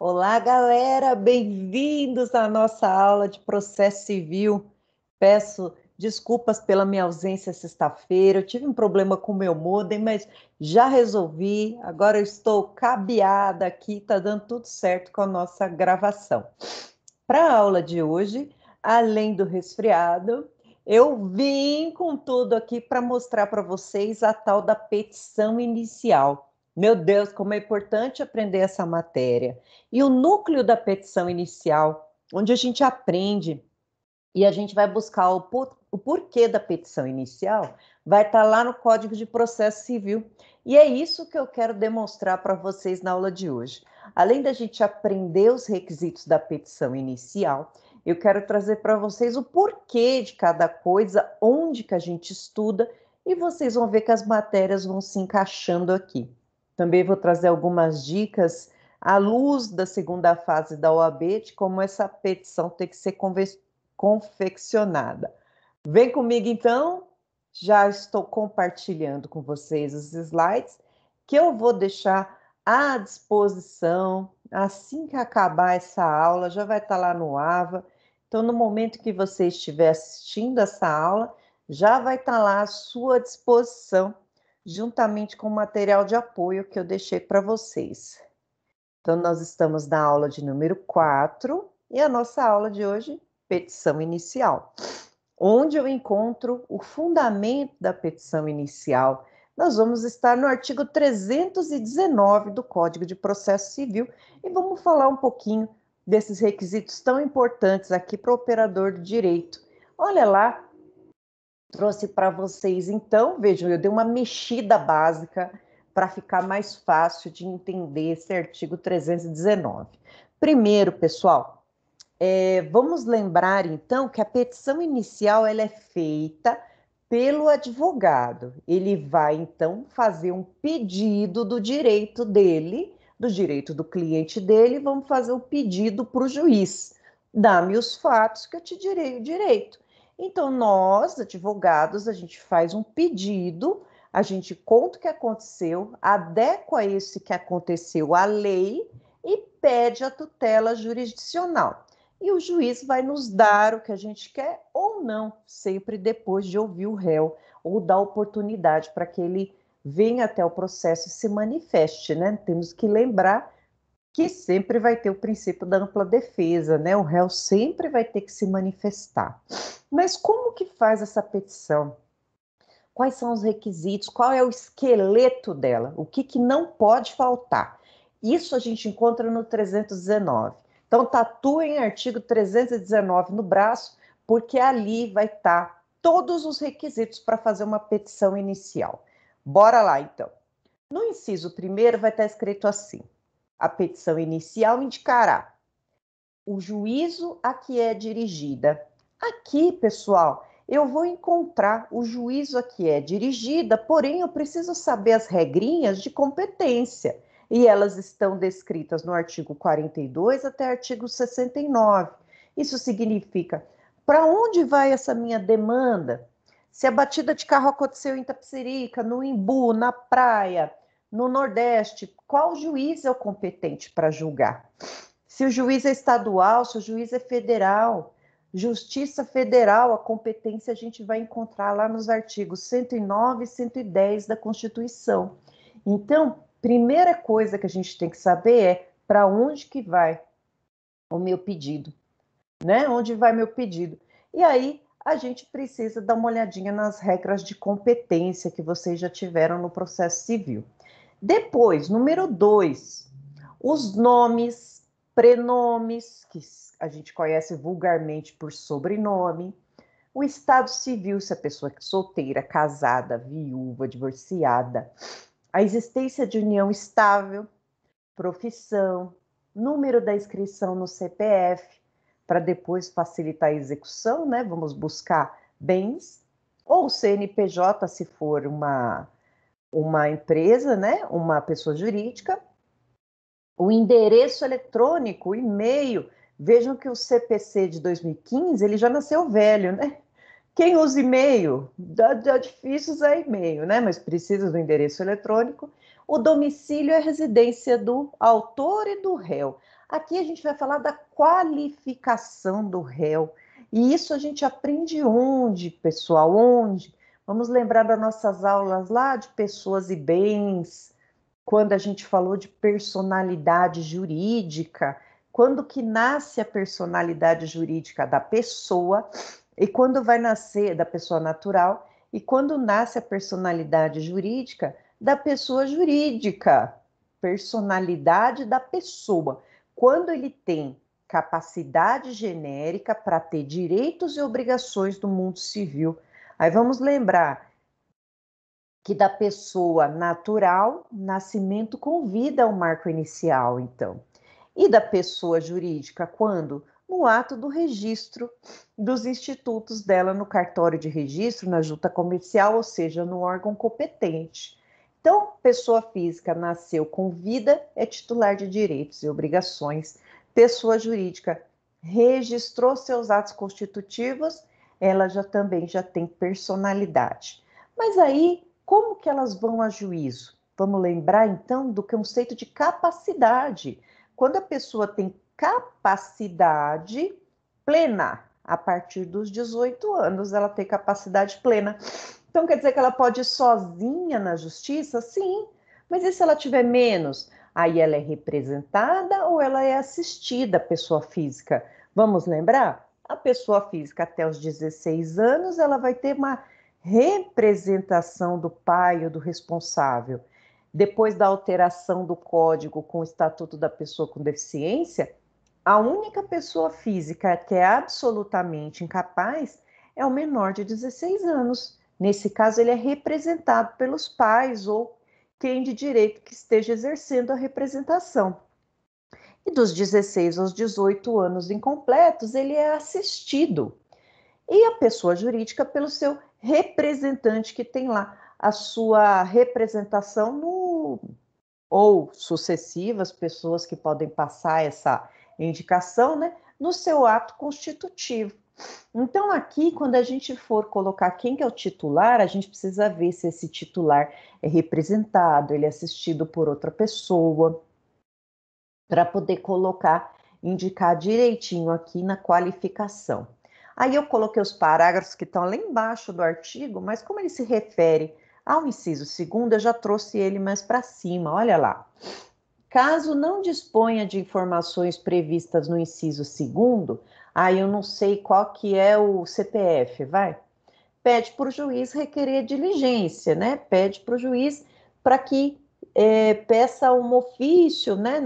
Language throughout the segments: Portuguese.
Olá, galera, bem-vindos à nossa aula de processo civil. Peço desculpas pela minha ausência sexta-feira. Eu tive um problema com o meu modem, mas já resolvi. Agora eu estou cabeada aqui, está dando tudo certo com a nossa gravação. Para a aula de hoje, além do resfriado, eu vim com tudo aqui para mostrar para vocês a tal da petição inicial. Meu Deus, como é importante aprender essa matéria. E o núcleo da petição inicial, onde a gente aprende e a gente vai buscar o porquê da petição inicial, vai estar lá no Código de Processo Civil. E é isso que eu quero demonstrar para vocês na aula de hoje. Além da gente aprender os requisitos da petição inicial, eu quero trazer para vocês o porquê de cada coisa, onde que a gente estuda, e vocês vão ver que as matérias vão se encaixando aqui. Também vou trazer algumas dicas à luz da segunda fase da OAB, de como essa petição tem que ser confeccionada. Vem comigo então, já estou compartilhando com vocês os slides que eu vou deixar à disposição assim que acabar essa aula, já vai estar lá no AVA. Então, no momento que você estiver assistindo essa aula, já vai estar lá à sua disposição, juntamente com o material de apoio que eu deixei para vocês. Então, nós estamos na aula de número 4 e a nossa aula de hoje, petição inicial, onde eu encontro o fundamento da petição inicial. Nós vamos estar no artigo 319 do Código de Processo Civil e vamos falar um pouquinho desses requisitos tão importantes aqui para o operador do direito. Olha lá, trouxe para vocês, então, vejam, eu dei uma mexida básica para ficar mais fácil de entender esse artigo 319. Primeiro, pessoal, vamos lembrar, então, que a petição inicial ela é feita pelo advogado. Ele vai, então, fazer um pedido do direito dele, do direito do cliente dele, vamos fazer um pedido para o juiz. Dá-me os fatos que eu te direi o direito. Então, nós, advogados, a gente faz um pedido, a gente conta o que aconteceu, adequa esse que aconteceu à lei e pede a tutela jurisdicional. E o juiz vai nos dar o que a gente quer ou não, sempre depois de ouvir o réu, ou dar oportunidade para que ele venha até o processo e se manifeste, né? Temos que lembrar que sempre vai ter o princípio da ampla defesa, né? O réu sempre vai ter que se manifestar. Mas como que faz essa petição? Quais são os requisitos? Qual é o esqueleto dela? O que não pode faltar? Isso a gente encontra no 319. Então, tatuem artigo 319 no braço, porque ali vai estar todos os requisitos para fazer uma petição inicial. Bora lá, então. No inciso primeiro vai estar escrito assim: a petição inicial indicará o juízo a que é dirigida. Aqui, pessoal, eu vou encontrar o juízo a que é dirigida, porém eu preciso saber as regrinhas de competência. E elas estão descritas no artigo 42 até artigo 69. Isso significa, para onde vai essa minha demanda? Se a batida de carro aconteceu em Itapecerica, no Imbu, na praia, no Nordeste, qual juiz é o competente para julgar? Se o juiz é estadual, se o juiz é federal, Justiça Federal, a competência a gente vai encontrar lá nos artigos 109 e 110 da Constituição. Então, primeira coisa que a gente tem que saber é para onde que vai o meu pedido, né? Onde vai meu pedido? E aí a gente precisa dar uma olhadinha nas regras de competência que vocês já tiveram no processo civil. Depois, número 2, os nomes, prenomes, que a gente conhece vulgarmente por sobrenome, o estado civil, se a pessoa é solteira, casada, viúva, divorciada, a existência de união estável, profissão, número da inscrição no CPF, para depois facilitar a execução, né? Vamos buscar bens, ou CNPJ, se for uma empresa, né? Uma pessoa jurídica, o endereço eletrônico, o e-mail. Vejam que o CPC de 2015, ele já nasceu velho, né? Quem usa e-mail? Dá difícil usar e-mail, né? Mas precisa do endereço eletrônico. O domicílio é a residência do autor e do réu. Aqui a gente vai falar da qualificação do réu. E isso a gente aprende onde, pessoal? Onde? Vamos lembrar das nossas aulas lá de pessoas e bens, quando a gente falou de personalidade jurídica, quando que nasce a personalidade jurídica da pessoa e quando vai nascer da pessoa natural e quando nasce a personalidade jurídica da pessoa jurídica, personalidade da pessoa, quando ele tem capacidade genérica para ter direitos e obrigações do mundo civil. Aí vamos lembrar que da pessoa natural, nascimento com vida é o marco inicial, então. E da pessoa jurídica, quando? No ato do registro dos institutos dela no cartório de registro, na junta comercial, ou seja, no órgão competente. Então, pessoa física nasceu com vida, é titular de direitos e obrigações. Pessoa jurídica registrou seus atos constitutivos, ela também já tem personalidade. Mas aí, como que elas vão a juízo? Vamos lembrar, então, do conceito de capacidade. Quando a pessoa tem capacidade plena, a partir dos 18 anos, ela tem capacidade plena. Então, quer dizer que ela pode ir sozinha na justiça? Sim. Mas e se ela tiver menos? Aí ela é representada ou ela é assistida, a pessoa física? Vamos lembrar? A pessoa física até os 16 anos, ela vai ter uma representação do pai ou do responsável. Depois da alteração do código com o Estatuto da Pessoa com Deficiência, a única pessoa física que é absolutamente incapaz é o menor de 16 anos. Nesse caso, ele é representado pelos pais ou quem de direito que esteja exercendo a representação. E dos 16 aos 18 anos incompletos, ele é assistido. E a pessoa jurídica pelo seu representante que tem lá a sua representação no ou sucessivas pessoas que podem passar essa indicação, né, no seu ato constitutivo. Então, aqui, quando a gente for colocar quem que é o titular, a gente precisa ver se esse titular é representado, ele é assistido por outra pessoa, para poder colocar, indicar direitinho aqui na qualificação. Aí eu coloquei os parágrafos que estão lá embaixo do artigo, mas como ele se refere ao inciso segundo, eu já trouxe ele mais para cima, olha lá. Caso não disponha de informações previstas no inciso segundo, aí eu não sei qual que é o CPF, vai? Pede para o juiz requerer diligência, né? Pede para o juiz para que peça um ofício, né,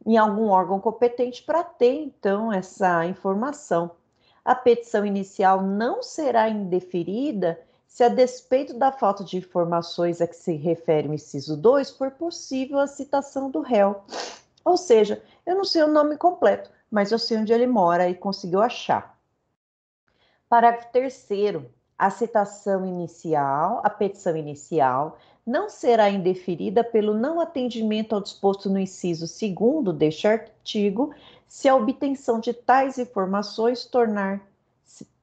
em algum órgão competente para ter, então, essa informação. A petição inicial não será indeferida se, a despeito da falta de informações a que se refere o inciso 2, for possível a citação do réu. Ou seja, eu não sei o nome completo, mas eu sei onde ele mora e conseguiu achar. Parágrafo 3º. A citação inicial, a petição inicial, não será indeferida pelo não atendimento ao disposto no inciso 2º deste artigo, se a obtenção de tais informações tornar...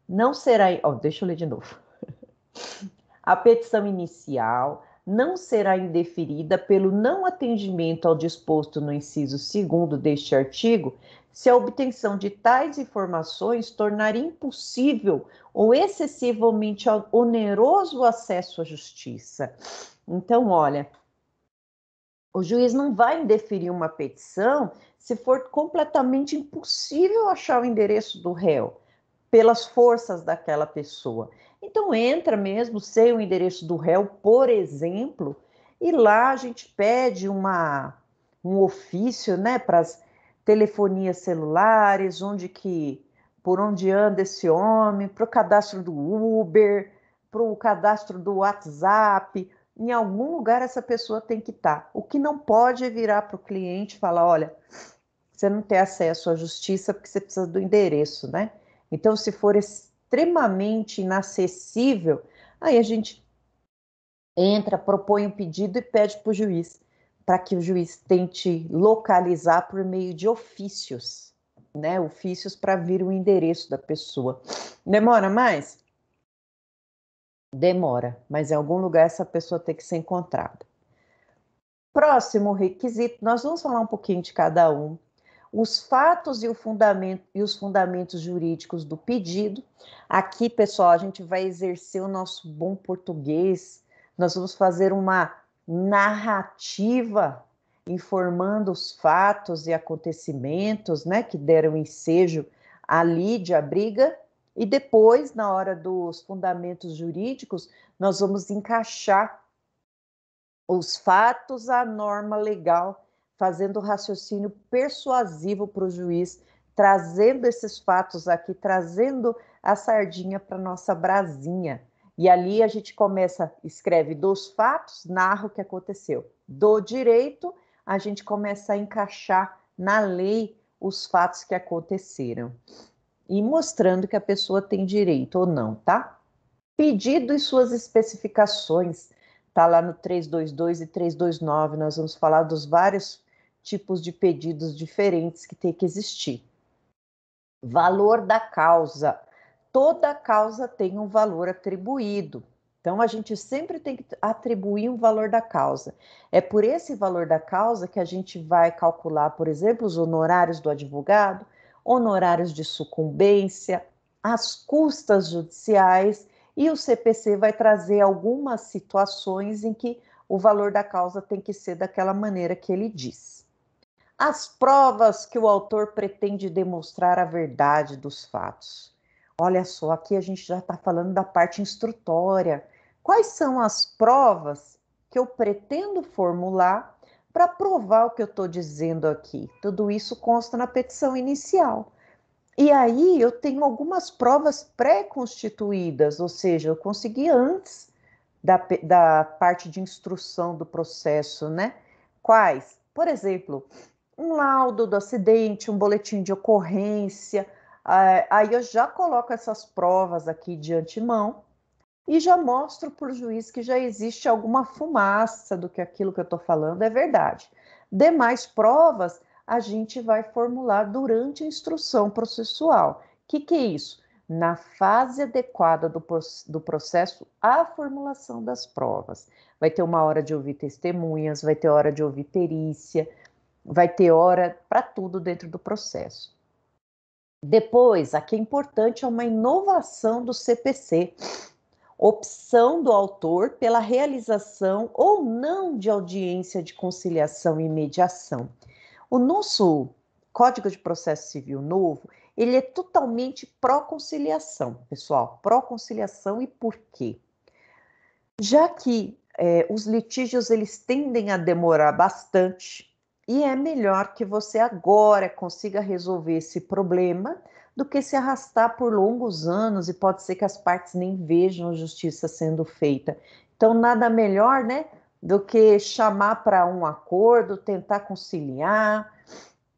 Não será... deixa eu ler de novo. A petição inicial não será indeferida pelo não atendimento ao disposto no inciso 2º deste artigo, se a obtenção de tais informações tornar impossível ou excessivamente oneroso o acesso à justiça. Então, olha, o juiz não vai indeferir uma petição se for completamente impossível achar o endereço do réu pelas forças daquela pessoa. Então entra mesmo sem o endereço do réu, por exemplo, e lá a gente pede um ofício, né, para as telefonias celulares, por onde anda esse homem, para o cadastro do Uber, para o cadastro do WhatsApp. Em algum lugar essa pessoa tem que estar. O que não pode é virar para o cliente e falar, olha, você não tem acesso à justiça porque você precisa do endereço, né? Então, se for extremamente inacessível, aí a gente entra, propõe um pedido e pede para o juiz, para que o juiz tente localizar por meio de ofícios, né? Ofícios para vir o endereço da pessoa. Demora mais? Demora, mas em algum lugar essa pessoa tem que ser encontrada. Próximo requisito, nós vamos falar um pouquinho de cada um. os fatos e os fundamentos jurídicos do pedido. Aqui, pessoal, a gente vai exercer o nosso bom português, nós vamos fazer uma narrativa informando os fatos e acontecimentos, né, que deram ensejo à lide, à briga, e depois, na hora dos fundamentos jurídicos, nós vamos encaixar os fatos à norma legal, fazendo o raciocínio persuasivo para o juiz, trazendo esses fatos aqui, trazendo a sardinha para nossa brasinha. E ali a gente começa, escreve dos fatos, narra o que aconteceu. Do direito, a gente começa a encaixar na lei os fatos que aconteceram. E mostrando que a pessoa tem direito ou não, tá? Pedido e suas especificações. Está lá no 322 e 329, nós vamos falar dos vários tipos de pedidos diferentes que tem que existir. Valor da causa. Toda causa tem um valor atribuído. Então, a gente sempre tem que atribuir um valor da causa. É por esse valor da causa que a gente vai calcular, por exemplo, os honorários do advogado, honorários de sucumbência, as custas judiciais, e o CPC vai trazer algumas situações em que o valor da causa tem que ser daquela maneira que ele diz. As provas que o autor pretende demonstrar a verdade dos fatos. Olha só, aqui a gente já está falando da parte instrutória. Quais são as provas que eu pretendo formular para provar o que eu estou dizendo aqui? Tudo isso consta na petição inicial. E aí eu tenho algumas provas pré-constituídas, ou seja, eu consegui antes da parte de instrução do processo, né? Quais? Por exemplo, um laudo do acidente, um boletim de ocorrência. Aí eu já coloco essas provas aqui de antemão e já mostro para o juiz que já existe alguma fumaça do que aquilo que eu estou falando é verdade. Demais provas a gente vai formular durante a instrução processual. O que é isso? Na fase adequada do processo, a formulação das provas. Vai ter uma hora de ouvir testemunhas, vai ter hora de ouvir perícia, vai ter hora para tudo dentro do processo. Depois, aqui é importante, é uma inovação do CPC, opção do autor pela realização ou não de audiência de conciliação e mediação. O nosso Código de Processo Civil novo, ele é totalmente pró-conciliação, pessoal, pró-conciliação. E por quê? Já que os litígios eles tendem a demorar bastante, e é melhor que você agora consiga resolver esse problema do que se arrastar por longos anos e pode ser que as partes nem vejam a justiça sendo feita. Então, nada melhor, né, do que chamar para um acordo, tentar conciliar,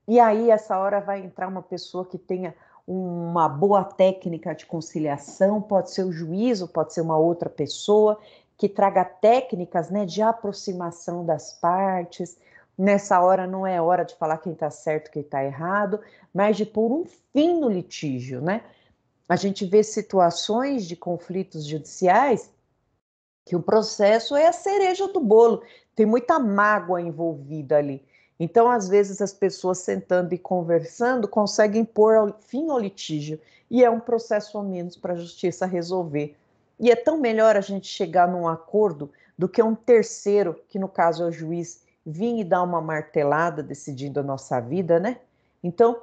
e aí essa hora vai entrar uma pessoa que tenha uma boa técnica de conciliação, pode ser o juiz ou pode ser uma outra pessoa, que traga técnicas, né, de aproximação das partes. Nessa hora não é hora de falar quem está certo, quem está errado, mas de pôr um fim no litígio, né? A gente vê situações de conflitos judiciais que o processo é a cereja do bolo, tem muita mágoa envolvida ali. Então, às vezes, as pessoas sentando e conversando conseguem pôr fim ao litígio, e é um processo a menos para a justiça resolver. E é tão melhor a gente chegar num acordo do que um terceiro, que no caso é o juiz, vir e dar uma martelada decidindo a nossa vida, né? Então,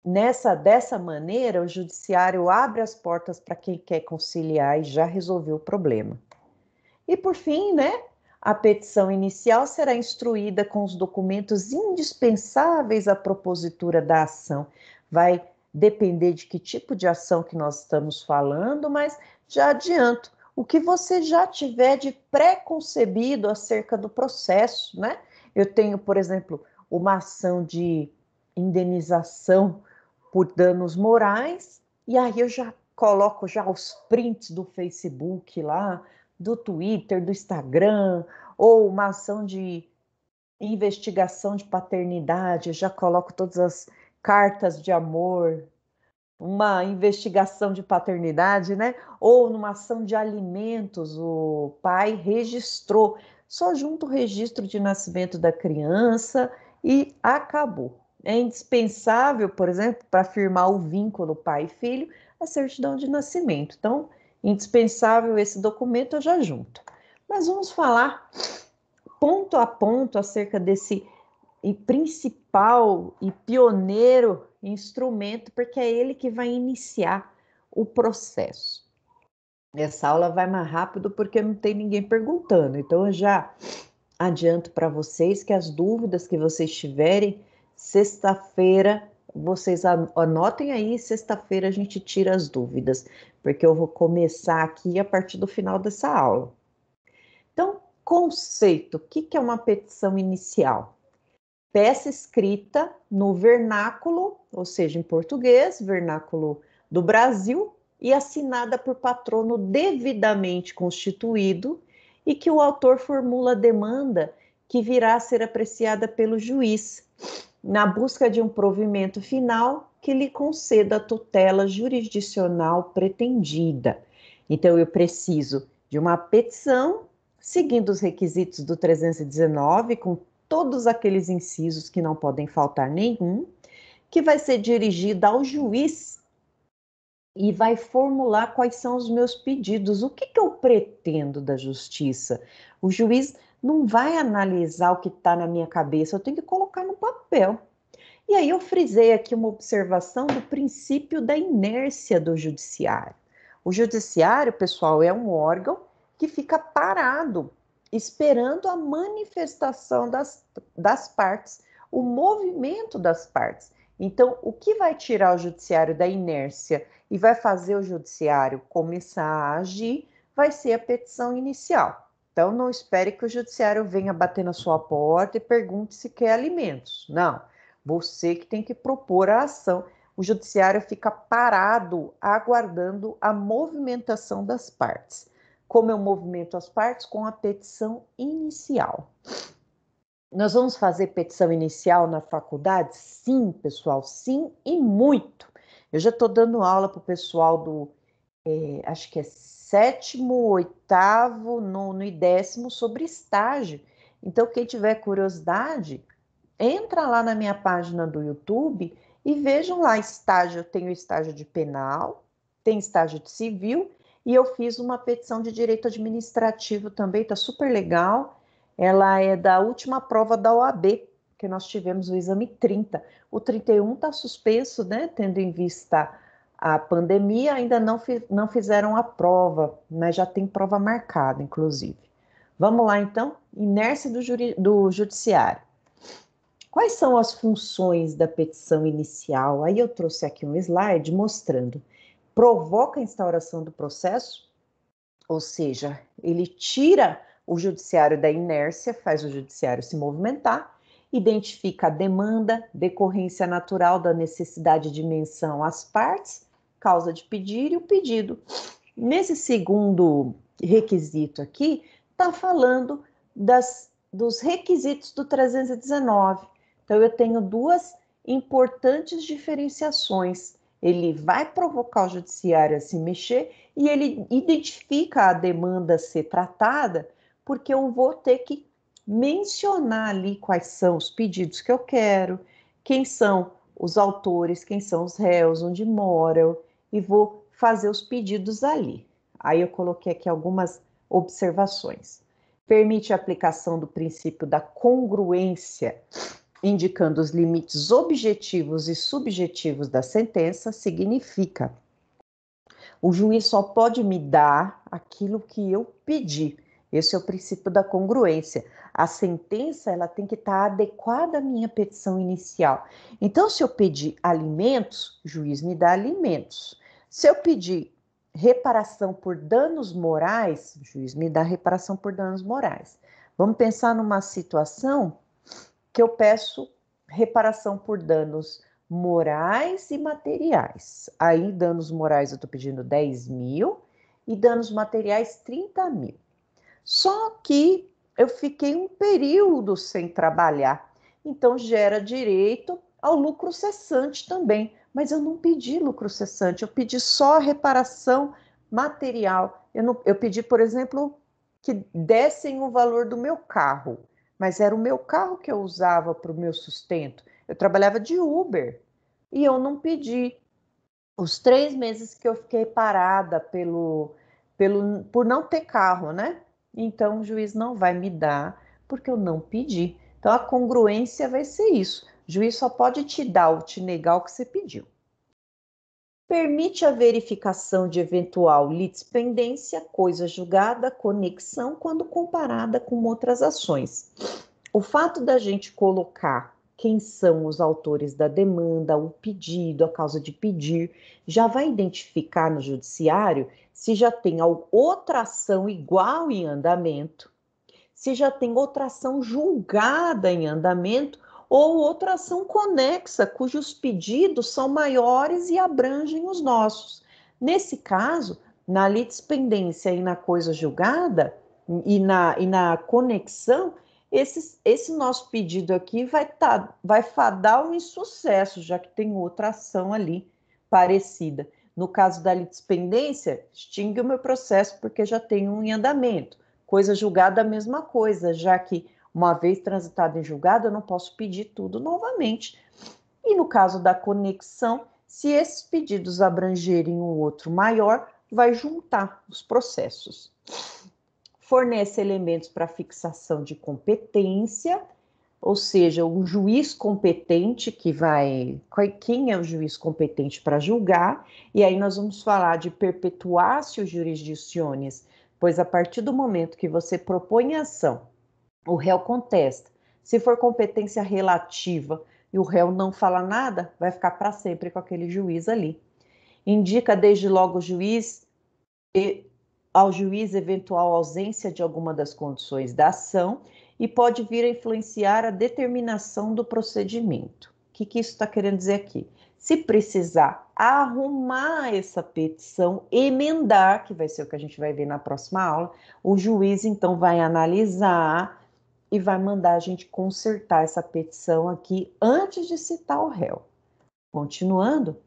dessa maneira, o judiciário abre as portas para quem quer conciliar e já resolveu o problema. E por fim, né, a petição inicial será instruída com os documentos indispensáveis à propositura da ação. Vai depender de que tipo de ação que nós estamos falando, mas já adianto, o que você já tiver de pré-concebido acerca do processo, né? Eu tenho, por exemplo, uma ação de indenização por danos morais, e aí eu já coloco já os prints do Facebook lá, do Twitter, do Instagram, ou uma ação de investigação de paternidade, eu já coloco todas as cartas de amor, uma investigação de paternidade, né? Ou numa ação de alimentos, o pai registrou, só junto o registro de nascimento da criança e acabou. é indispensável, por exemplo, para firmar o vínculo pai e filho, a certidão de nascimento. Então, indispensável esse documento, eu já junto. Mas vamos falar ponto a ponto acerca desse principal e pioneiro instrumento, porque é ele que vai iniciar o processo. Essa aula vai mais rápido porque não tem ninguém perguntando, então eu já adianto para vocês que as dúvidas que vocês tiverem, sexta-feira, vocês anotem aí, sexta-feira a gente tira as dúvidas, porque eu vou começar aqui a partir do final dessa aula. Então, conceito, o que é uma petição inicial? Peça escrita no vernáculo, ou seja, em português, vernáculo do Brasil, e assinada por patrono devidamente constituído, e que o autor formula a demanda que virá a ser apreciada pelo juiz, na busca de um provimento final que lhe conceda a tutela jurisdicional pretendida. Então, eu preciso de uma petição, seguindo os requisitos do 319, com todos aqueles incisos que não podem faltar nenhum, que vai ser dirigida ao juiz e vai formular quais são os meus pedidos. O que eu pretendo da justiça? O juiz não vai analisar o que está na minha cabeça, eu tenho que colocar no papel. E aí eu frisei aqui uma observação do princípio da inércia do judiciário. O judiciário, pessoal, é um órgão que fica parado, esperando a manifestação das partes, o movimento das partes. Então, o que vai tirar o judiciário da inércia e vai fazer o judiciário começar a agir vai ser a petição inicial. Então, não espere que o judiciário venha bater na sua porta e pergunte se quer alimentos. Não, você que tem que propor a ação. O judiciário fica parado, aguardando a movimentação das partes. Como eu movimento as partes? Com a petição inicial. Nós vamos fazer petição inicial na faculdade? Sim, pessoal, sim e muito. Eu já estou dando aula para o pessoal do, acho que é sétimo, oitavo, nono e décimo sobre estágio. Então, quem tiver curiosidade, entra lá na minha página do YouTube e vejam lá estágio. Eu tenho estágio de penal, tem estágio de civil e eu fiz uma petição de direito administrativo também, tá super legal. Ela é da última prova da OAB, que nós tivemos o exame 30. O 31 está suspenso, né? Tendo em vista a pandemia, ainda não fizeram a prova, mas já tem prova marcada, inclusive. Vamos lá, então. Inércia do judiciário. Quais são as funções da petição inicial? Aí eu trouxe aqui um slide mostrando. Provoca a instauração do processo, ou seja, ele tira o judiciário da inércia, faz o judiciário se movimentar, identifica a demanda, decorrência natural da necessidade de menção às partes, causa de pedir e o pedido. Nesse segundo requisito aqui, está falando dos requisitos do 319. Então, eu tenho duas importantes diferenciações. Ele vai provocar o judiciário a se mexer e ele identifica a demanda a ser tratada, porque eu vou ter que mencionar ali quais são os pedidos que eu quero, quem são os autores, quem são os réus, onde moram, e vou fazer os pedidos ali. Aí eu coloquei aqui algumas observações. Permite a aplicação do princípio da congruência, indicando os limites objetivos e subjetivos da sentença, significa o juiz só pode me dar aquilo que eu pedi. Esse é o princípio da congruência. A sentença ela tem que estar adequada à minha petição inicial. Então, se eu pedir alimentos, o juiz me dá alimentos. Se eu pedir reparação por danos morais, o juiz me dá reparação por danos morais. Vamos pensar numa situação que eu peço reparação por danos morais e materiais. Aí, danos morais eu estou pedindo 10 mil e danos materiais 30 mil. Só que eu fiquei um período sem trabalhar, então gera direito ao lucro cessante também. Mas eu não pedi lucro cessante, eu pedi só reparação material. Eu pedi, por exemplo, que dessem o valor do meu carro, mas era o meu carro que eu usava para o meu sustento. Eu trabalhava de Uber e eu não pedi. Os 3 meses que eu fiquei parada por não ter carro, né? Então o juiz não vai me dar porque eu não pedi. Então a congruência vai ser isso. O juiz só pode te dar ou te negar o que você pediu. Permite a verificação de eventual litispendência, coisa julgada, conexão, quando comparada com outras ações. O fato da gente colocar quem são os autores da demanda, o pedido, a causa de pedir, já vai identificar no judiciário se já tem outra ação igual em andamento, se já tem outra ação julgada em andamento ou outra ação conexa, cujos pedidos são maiores e abrangem os nossos. Nesse caso, na litispendência e na coisa julgada, e na conexão, esse nosso pedido aqui vai fadar um insucesso, já que tem outra ação ali parecida. No caso da litispendência, extingue o meu processo porque já tem um em andamento. Coisa julgada, a mesma coisa, já que uma vez transitado em julgado, eu não posso pedir tudo novamente. E no caso da conexão, se esses pedidos abrangerem um outro maior, vai juntar os processos. Fornece elementos para fixação de competência, ou seja, o juiz competente quem é o juiz competente para julgar, e aí nós vamos falar de perpetuatio jurisdictionis, pois a partir do momento que você propõe a ação, o réu contesta. Se for competência relativa e o réu não fala nada, vai ficar para sempre com aquele juiz ali. Indica desde logo ao juiz eventual ausência de alguma das condições da ação e pode vir a influenciar a determinação do procedimento. O que isso está querendo dizer aqui? Se precisar arrumar essa petição, emendar, que vai ser o que a gente vai ver na próxima aula, o juiz então vai analisar e vai mandar a gente consertar essa petição aqui antes de citar o réu. Continuando,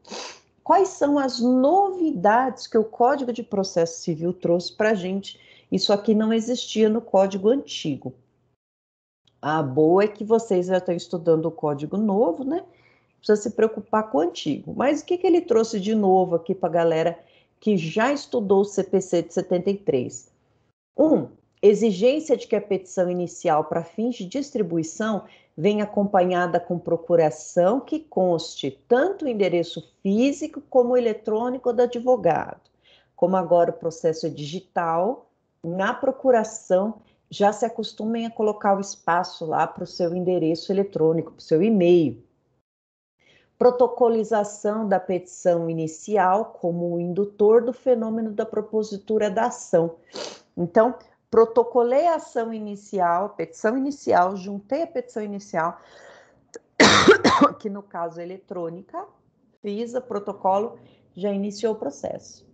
quais são as novidades que o Código de Processo Civil trouxe para a gente? Isso aqui não existia no Código antigo. A boa é que vocês já estão estudando o Código novo, né? Precisa se preocupar com o antigo. Mas o que ele trouxe de novo aqui para a galera que já estudou o CPC de 73? Exigência de que a petição inicial para fins de distribuição venha acompanhada com procuração que conste tanto o endereço físico como eletrônico do advogado. Como agora o processo é digital, na procuração já se acostumem a colocar o espaço lá para o seu endereço eletrônico, para o seu e-mail. Protocolização da petição inicial como o indutor do fenômeno da propositura da ação. Então, protocolei a ação inicial, petição inicial, juntei a petição inicial, que no caso é eletrônica, fiz o protocolo, já iniciou o processo.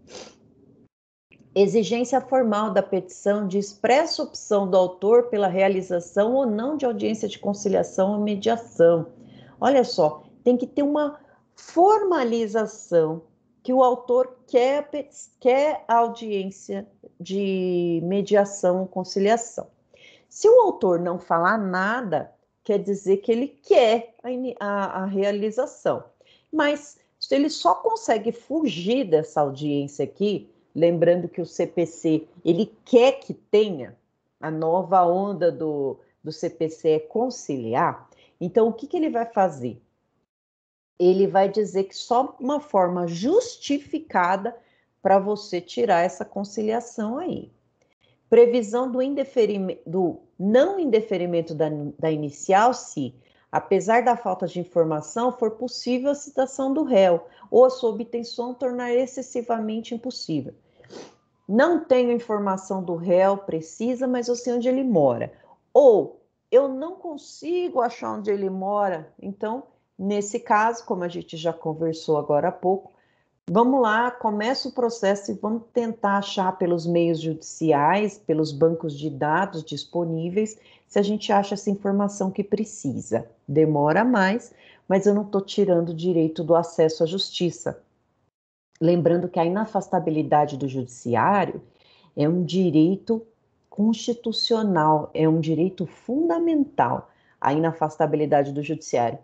Exigência formal da petição de expressa opção do autor pela realização ou não de audiência de conciliação ou mediação. Olha só, tem que ter uma formalização que o autor quer a audiência de mediação ou conciliação. Se o autor não falar nada, quer dizer que ele quer a realização. Mas se ele só consegue fugir dessa audiência aqui, lembrando que o CPC, ele quer que tenha, a nova onda do CPC é conciliar, então o que ele vai fazer? Ele vai dizer que só uma forma justificada para você tirar essa conciliação aí. Previsão do não indeferimento da inicial se, apesar da falta de informação, for possível a citação do réu ou a sua obtenção tornar excessivamente impossível. Não tenho informação do réu precisa, mas eu sei onde ele mora. Ou eu não consigo achar onde ele mora, então nesse caso, como a gente já conversou agora há pouco, vamos lá, começa o processo e vamos tentar achar pelos meios judiciais, pelos bancos de dados disponíveis, se a gente acha essa informação que precisa. Demora mais, mas eu não estou tirando o direito do acesso à justiça. Lembrando que a inafastabilidade do judiciário é um direito constitucional, é um direito fundamental, a inafastabilidade do judiciário.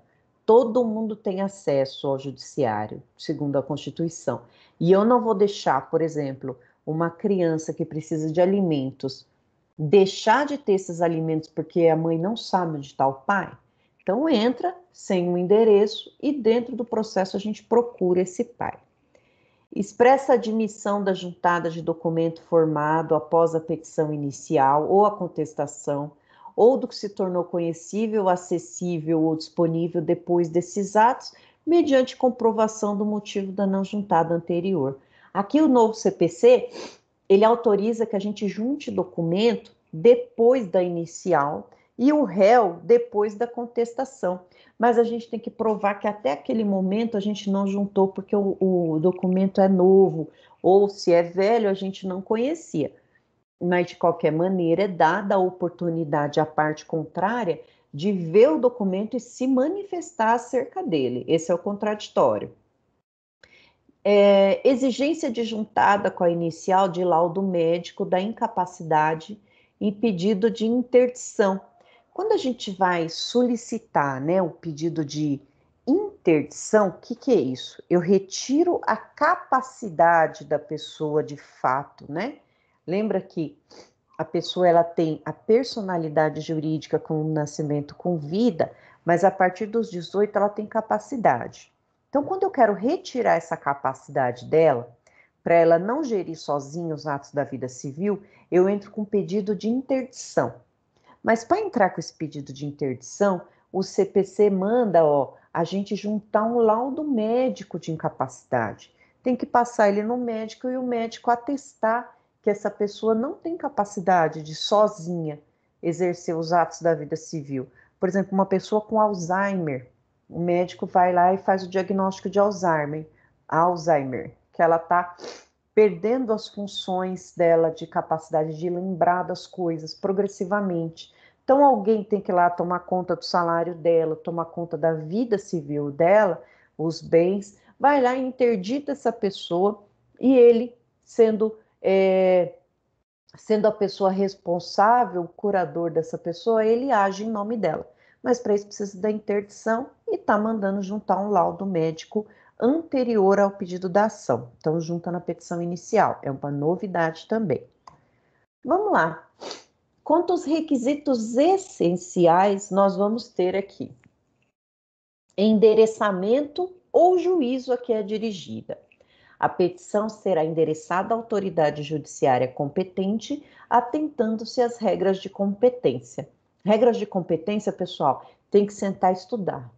Todo mundo tem acesso ao judiciário, segundo a Constituição. E eu não vou deixar, por exemplo, uma criança que precisa de alimentos, deixar de ter esses alimentos porque a mãe não sabe onde está o pai. Então entra sem um endereço e dentro do processo a gente procura esse pai. Expressa admissão da juntada de documento formado após a petição inicial ou a contestação, ou do que se tornou conhecível, acessível ou disponível depois desses atos, mediante comprovação do motivo da não juntada anterior. Aqui o novo CPC, ele autoriza que a gente junte documento depois da inicial e o réu depois da contestação. Mas a gente tem que provar que até aquele momento a gente não juntou porque o documento é novo, ou se é velho a gente não conhecia. Mas, de qualquer maneira, é dada a oportunidade à parte contrária de ver o documento e se manifestar acerca dele. Esse é o contraditório. Exigência de juntada com a inicial de laudo médico da incapacidade e pedido de interdição. Quando a gente vai solicitar, né, o pedido de interdição, o que é isso? Eu retiro a capacidade da pessoa de fato, né? Lembra que a pessoa ela tem a personalidade jurídica com o nascimento com vida, mas a partir dos 18 ela tem capacidade. Então, quando eu quero retirar essa capacidade dela, para ela não gerir sozinha os atos da vida civil, eu entro com pedido de interdição. Mas para entrar com esse pedido de interdição, o CPC manda, a gente juntar um laudo médico de incapacidade. Tem que passar ele no médico e o médico atestar que essa pessoa não tem capacidade de sozinha exercer os atos da vida civil. Por exemplo, uma pessoa com Alzheimer, o médico vai lá e faz o diagnóstico de Alzheimer, que ela está perdendo as funções dela de capacidade de lembrar das coisas progressivamente. Então, alguém tem que ir lá tomar conta do salário dela, tomar conta da vida civil dela, os bens, vai lá e interdita essa pessoa e ele, sendo a pessoa responsável, o curador dessa pessoa, ele age em nome dela. Mas para isso precisa da interdição e está mandando juntar um laudo médico anterior ao pedido da ação. Então, junta na petição inicial. É uma novidade também. Vamos lá. Quanto aos requisitos essenciais, nós vamos ter aqui endereçamento ou juízo a que é dirigida. A petição será endereçada à autoridade judiciária competente, atentando-se às regras de competência. Regras de competência, pessoal, tem que sentar e estudar.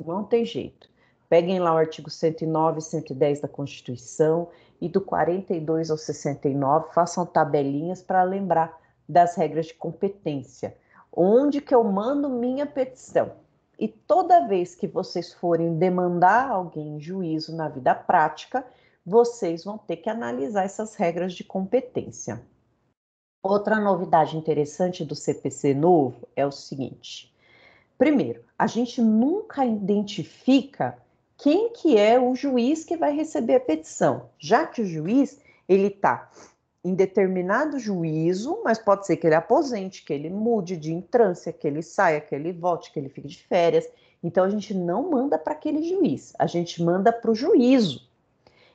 Não tem jeito. Peguem lá o artigo 109 e 110 da Constituição e do 42 ao 69, façam tabelinhas para lembrar das regras de competência. Onde que eu mando minha petição? E toda vez que vocês forem demandar alguém em juízo na vida prática, vocês vão ter que analisar essas regras de competência. Outra novidade interessante do CPC novo é o seguinte. Primeiro, a gente nunca identifica quem que é o juiz que vai receber a petição, já que o juiz ele está em determinado juízo, mas pode ser que ele aposente, que ele mude de entrância, que ele saia, que ele volte, que ele fique de férias. Então, a gente não manda para aquele juiz, a gente manda para o juízo.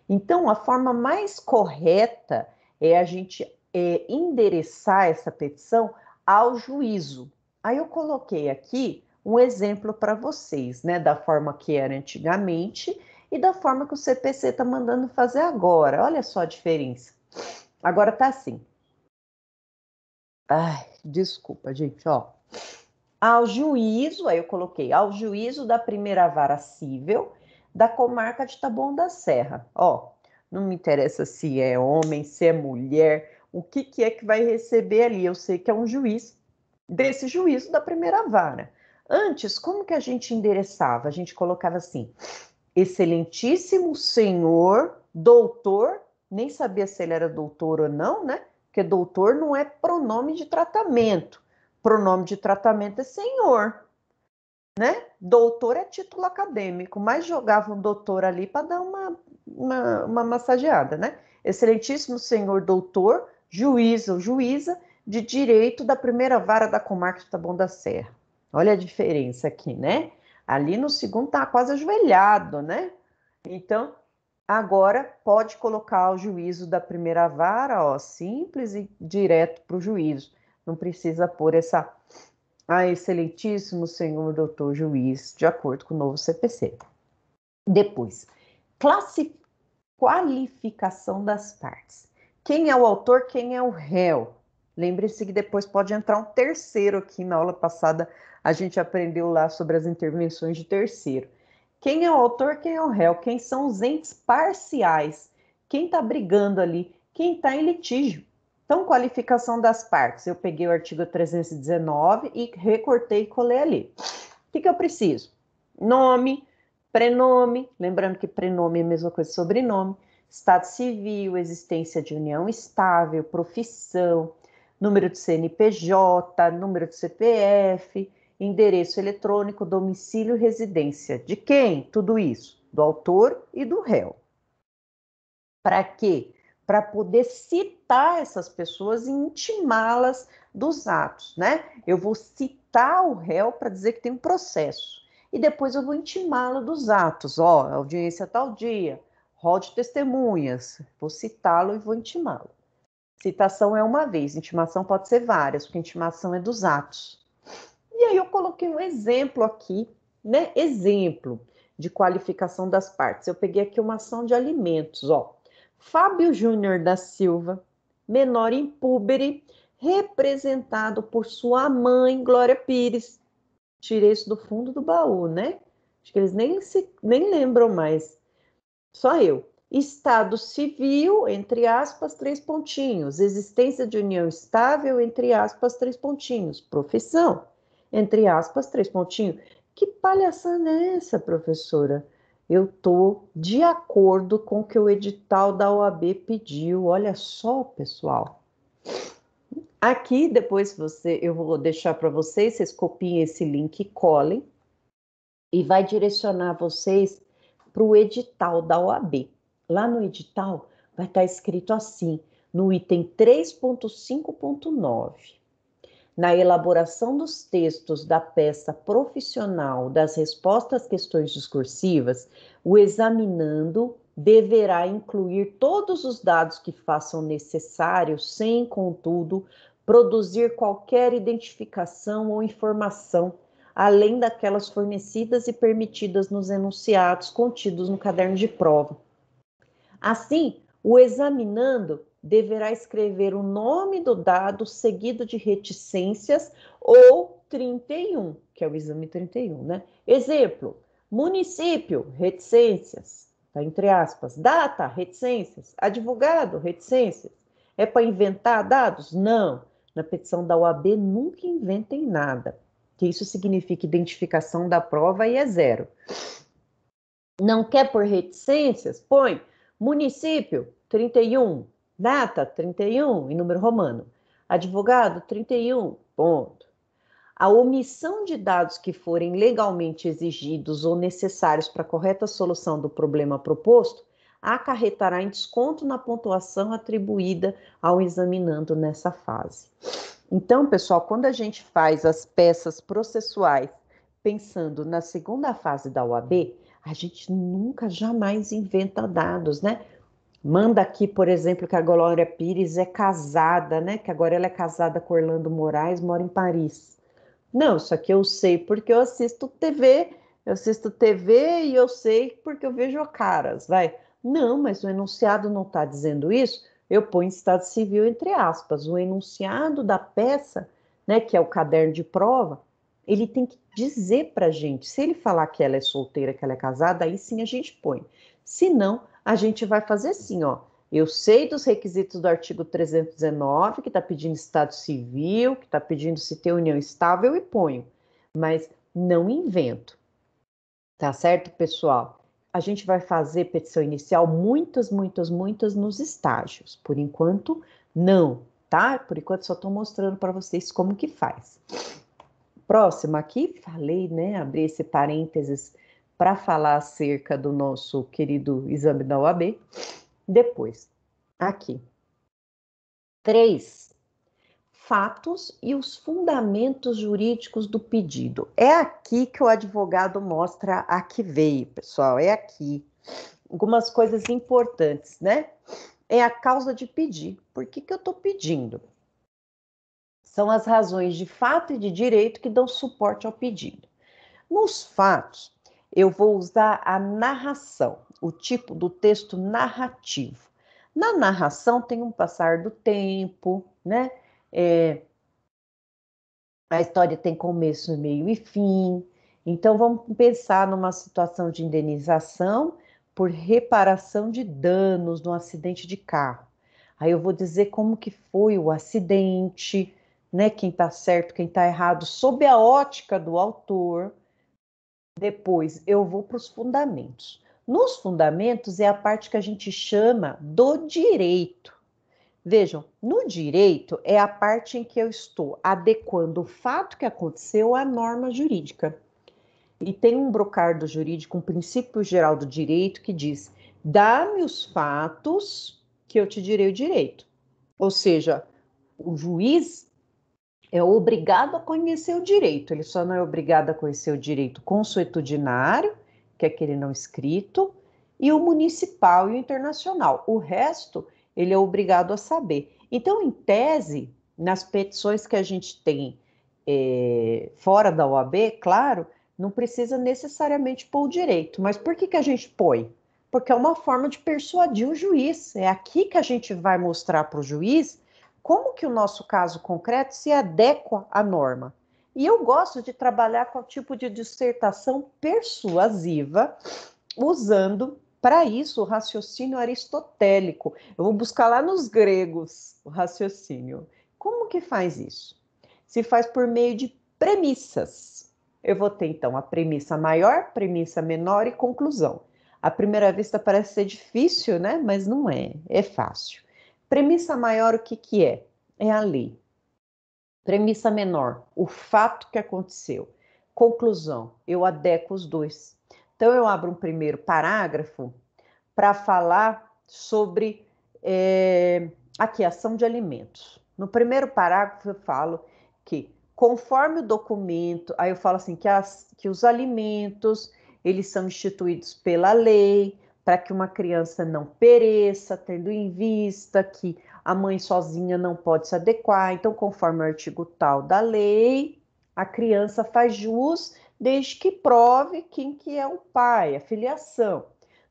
Então, a forma mais correta é a gente endereçar essa petição ao juízo. Aí eu coloquei aqui um exemplo para vocês, né, da forma que era antigamente e da forma que o CPC está mandando fazer agora. Olha só a diferença. Agora tá assim. Ai, desculpa, gente, ó. Ao juízo, aí eu coloquei, ao juízo da primeira vara civil da comarca de Taboão da Serra. Ó, não me interessa se é homem, se é mulher, o que é que vai receber ali. Eu sei que é um juiz desse juízo da primeira vara. Antes, como que a gente endereçava? A gente colocava assim, excelentíssimo senhor, doutor, nem sabia se ele era doutor ou não, né? Porque doutor não é pronome de tratamento. Pronome de tratamento é senhor, né? Doutor é título acadêmico, mas jogava um doutor ali para dar uma massageada, né? Excelentíssimo senhor doutor, juiz ou juíza de direito da primeira vara da comarca de Taboão da Serra. Olha a diferença aqui, né? Ali no segundo tá quase ajoelhado, né? Então, agora pode colocar o juízo da primeira vara, ó, simples e direto para o juízo. Não precisa pôr essa, excelentíssimo senhor doutor juiz, de acordo com o novo CPC. Depois, qualificação das partes. Quem é o autor, quem é o réu? Lembre-se que depois pode entrar um terceiro aqui. Na aula passada a gente aprendeu lá sobre as intervenções de terceiro. Quem é o autor, quem é o réu? Quem são os entes parciais? Quem está brigando ali? Quem está em litígio? Então, qualificação das partes. Eu peguei o artigo 319 e recortei e colei ali. O que eu preciso? Nome, prenome, lembrando que prenome é a mesma coisa que sobrenome, estado civil, existência de união estável, profissão, número de CNPJ, número de CPF, endereço eletrônico, domicílio e residência. De quem? Tudo isso. Do autor e do réu. Para quê? Para poder citar essas pessoas e intimá-las dos atos, né? Eu vou citar o réu para dizer que tem um processo. E depois eu vou intimá-lo dos atos. Ó, audiência tal dia, rol de testemunhas. Vou citá-lo e vou intimá-lo. Citação é uma vez, intimação pode ser várias, porque intimação é dos atos. E aí eu coloquei um exemplo aqui, né? Exemplo de qualificação das partes. Eu peguei aqui uma ação de alimentos, ó. Fábio Júnior da Silva, menor impúbere, representado por sua mãe, Glória Pires. Tirei isso do fundo do baú, né? Acho que eles nem lembram mais. Só eu. Estado civil, entre aspas, 3 pontinhos. Existência de união estável, entre aspas, 3 pontinhos. Profissão, entre aspas, 3 pontinhos. Que palhaçada é essa, professora? Eu estou de acordo com o que o edital da OAB pediu. Olha só, pessoal. Aqui, depois eu vou deixar para vocês copiem esse link e colhem. E vai direcionar vocês para o edital da OAB. Lá no edital vai estar escrito assim, no item 3.5.9. Na elaboração dos textos da peça profissional das respostas às questões discursivas, o examinando deverá incluir todos os dados que façam necessário, sem, contudo, produzir qualquer identificação ou informação, além daquelas fornecidas e permitidas nos enunciados contidos no caderno de prova. Assim, o examinando deverá escrever o nome do dado seguido de reticências ou 31, que é o exame 31, né? Exemplo, município, reticências, tá entre aspas. Data, reticências. Advogado, reticências. É para inventar dados? Não. Na petição da OAB, nunca inventem nada, que isso significa identificação da prova e é zero. Não quer por reticências? Põe município, 31, data, 31, em número romano. Advogado, 31, ponto. A omissão de dados que forem legalmente exigidos ou necessários para a correta solução do problema proposto acarretará em desconto na pontuação atribuída ao examinando nessa fase. Então, pessoal, quando a gente faz as peças processuais pensando na segunda fase da OAB, a gente nunca, jamais inventa dados, né? Manda aqui, por exemplo, que a Glória Pires é casada, né? Que agora ela é casada com Orlando Moraes, mora em Paris. Não, isso aqui eu sei porque eu assisto TV e eu sei porque eu vejo caras, vai. Não, mas o enunciado não está dizendo isso. Eu ponho estado civil entre aspas. O enunciado da peça, né, que é o caderno de prova, ele tem que dizer para a gente. Se ele falar que ela é solteira, que ela é casada, aí sim a gente põe. Se não, a gente vai fazer assim, ó. Eu sei dos requisitos do artigo 319, que está pedindo estado civil, que está pedindo se tem união estável, e ponho. Mas não invento. Tá certo, pessoal? A gente vai fazer petição inicial muitas nos estágios. Por enquanto, não, tá? Por enquanto, só estou mostrando para vocês como que faz. Próximo aqui, falei, né? Abri esse parênteses para falar acerca do nosso querido exame da OAB. Depois, aqui. 3. fatos e os fundamentos jurídicos do pedido. É aqui que o advogado mostra a que veio, pessoal, é aqui. Algumas coisas importantes, né? É a causa de pedir. Por que eu estou pedindo? São as razões de fato e de direito que dão suporte ao pedido. Nos fatos, eu vou usar a narração, o tipo do texto narrativo. Na narração tem um passar do tempo, né? A história tem começo, meio e fim. Então, vamos pensar numa situação de indenização por reparação de danos no acidente de carro. Aí eu vou dizer como que foi o acidente, né? Quem está certo, quem está errado, sob a ótica do autor. Depois eu vou para os fundamentos. Nos fundamentos é a parte que a gente chama do direito. Vejam, no direito é a parte em que eu estou adequando o fato que aconteceu à norma jurídica. E tem um brocardo jurídico, um princípio geral do direito que diz: dá-me os fatos que eu te direi o direito. Ou seja, o juiz é obrigado a conhecer o direito, ele só não é obrigado a conhecer o direito consuetudinário, que é aquele não escrito, e o municipal e o internacional. O resto, ele é obrigado a saber. Então, em tese, nas petições que a gente tem fora da OAB, claro, não precisa necessariamente pôr o direito. Mas por que a gente põe? Porque é uma forma de persuadir o juiz. É aqui que a gente vai mostrar para o juiz como que o nosso caso concreto se adequa à norma. E eu gosto de trabalhar com o tipo de dissertação persuasiva, usando para isso o raciocínio aristotélico. Eu vou buscar lá nos gregos o raciocínio. Como que faz isso? Se faz por meio de premissas. Eu vou ter então a premissa maior, premissa menor e conclusão. À primeira vista parece ser difícil, né? Mas não é, é fácil. Premissa maior, o que é? É a lei. Premissa menor, o fato que aconteceu. Conclusão, eu adequo os dois. Então, eu abro um primeiro parágrafo para falar sobre aqui, ação de alimentos. No primeiro parágrafo, eu falo que, conforme o documento, aí eu falo assim, que os alimentos, eles são instituídos pela lei, para que uma criança não pereça, tendo em vista que a mãe sozinha não pode se adequar. Então, conforme o artigo tal da lei, a criança faz jus desde que prove quem que é o pai, a filiação.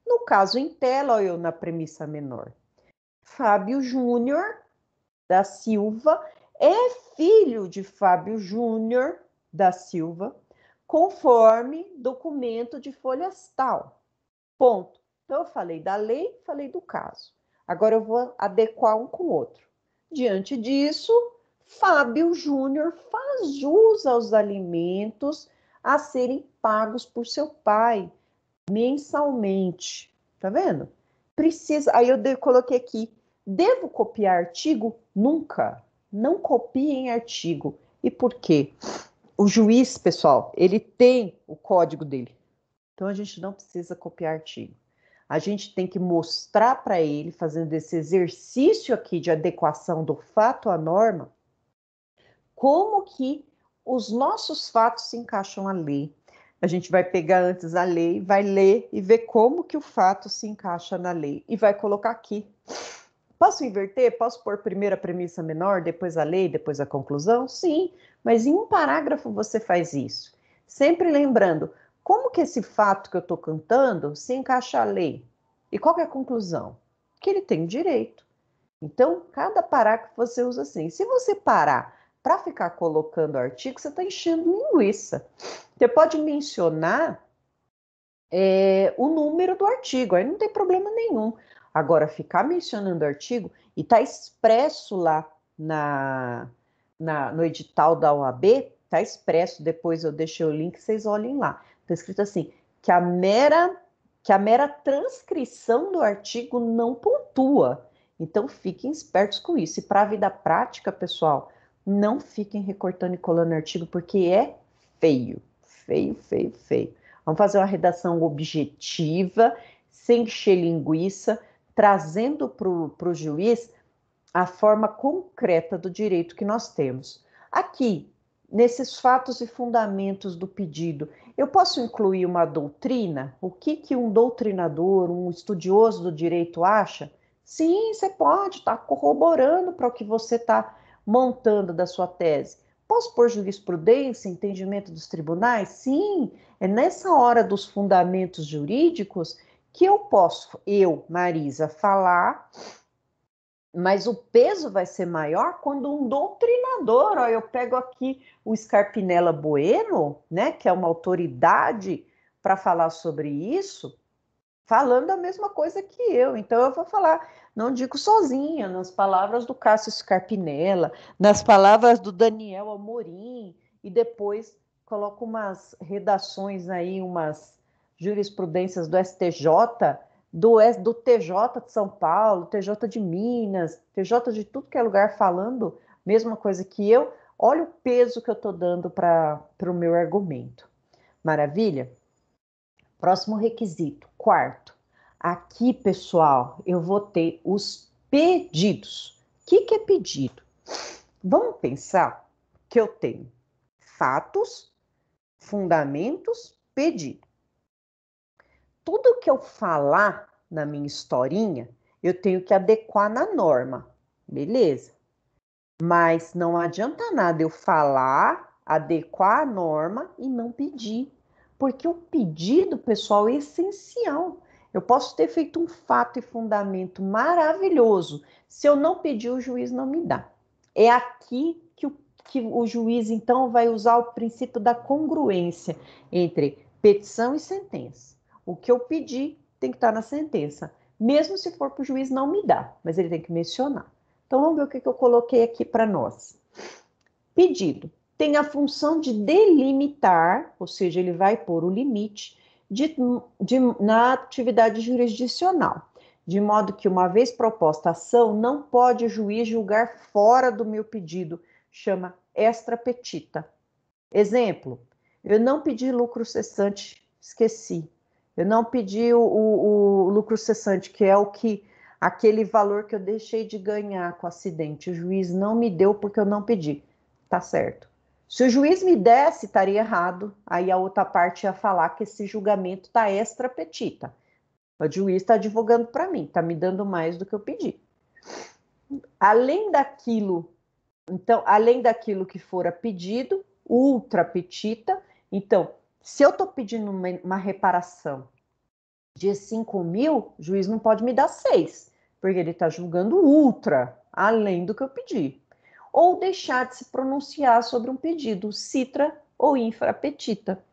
No caso em tela, olha eu na premissa menor. Fábio Júnior da Silva é filho de Fábio Júnior da Silva, conforme documento de folhas tal. Ponto. Então, eu falei da lei, falei do caso. Agora eu vou adequar um com o outro. Diante disso, Fábio Júnior faz jus aos alimentos a serem pagos por seu pai mensalmente. Tá vendo? Precisa. Aí eu coloquei aqui: devo copiar artigo? Nunca. Não copiem artigo. E por quê? O juiz, pessoal, ele tem o código dele. Então a gente não precisa copiar artigo. A gente tem que mostrar para ele, fazendo esse exercício aqui de adequação do fato à norma, como que os nossos fatos se encaixam à lei. A gente vai pegar antes a lei, vai ler e ver como que o fato se encaixa na lei e vai colocar aqui. Posso inverter? Posso pôr primeiro a premissa menor, depois a lei, depois a conclusão? Sim, mas em um parágrafo você faz isso. Sempre lembrando, como que esse fato que eu estou cantando se encaixa à lei? E qual é a conclusão? Que ele tem direito. Então, cada parágrafo você usa assim. Se você parar para ficar colocando artigo, você está enchendo linguiça. Você pode mencionar o número do artigo, aí não tem problema nenhum. Agora, ficar mencionando artigo e está expresso lá no edital da OAB, está expresso, depois eu deixei o link, vocês olhem lá. Está escrito assim, que a mera transcrição do artigo não pontua. Então, fiquem espertos com isso. E para a vida prática, pessoal, não fiquem recortando e colando artigo, porque é feio, feio, feio, feio. Vamos fazer uma redação objetiva, sem encher linguiça, trazendo para o juiz a forma concreta do direito que nós temos. Aqui, nesses fatos e fundamentos do pedido, eu posso incluir uma doutrina? O que um doutrinador, um estudioso do direito acha? Sim, você pode estar corroborando para o que você está montando da sua tese. Posso pôr jurisprudência, entendimento dos tribunais? Sim, é nessa hora dos fundamentos jurídicos que eu posso, Marisa, falar, mas o peso vai ser maior quando um doutrinador, ó, eu pego aqui o Scarpinella Bueno, né, que é uma autoridade para falar sobre isso, falando a mesma coisa que eu. Então eu vou falar, não digo sozinha, nas palavras do Cássio Scarpinella, nas palavras do Daniel Amorim, e depois coloco umas redações aí, umas jurisprudências do STJ, do TJ de São Paulo, TJ de Minas, TJ de tudo que é lugar falando mesma coisa que eu. Olha o peso que eu estou dando para o meu argumento. Maravilha? Próximo requisito, quarto. Aqui, pessoal, eu vou ter os pedidos. O que é pedido? Vamos pensar que eu tenho fatos, fundamentos, pedido. Tudo que eu falar na minha historinha, eu tenho que adequar na norma, beleza? Mas não adianta nada eu falar, adequar a norma e não pedir. Porque o pedido, pessoal, é essencial. Eu posso ter feito um fato e fundamento maravilhoso. Se eu não pedir, o juiz não me dá. É aqui que o juiz, então, vai usar o princípio da congruência entre petição e sentença. O que eu pedi tem que estar na sentença, mesmo se for para o juiz não me dar, mas ele tem que mencionar. Então, vamos ver o que eu coloquei aqui para nós. Pedido tem a função de delimitar, ou seja, ele vai pôr o limite na atividade jurisdicional, de modo que, uma vez proposta a ação, não pode o juiz julgar fora do meu pedido, chama extra petita. Exemplo, eu não pedi lucro cessante, esqueci. Eu não pedi o lucro cessante, que é aquele valor que eu deixei de ganhar com o acidente. O juiz não me deu porque eu não pedi. Tá certo. Se o juiz me desse, estaria errado. Aí a outra parte ia falar que esse julgamento está extra petita. O juiz está advogando para mim, está me dando mais do que eu pedi. Além daquilo que fora pedido, ultra petita. Então, se eu estou pedindo uma reparação de 5 mil, o juiz não pode me dar 6, porque ele está julgando ultra, além do que eu pedi. Ou deixar de se pronunciar sobre um pedido, citra ou infra petita.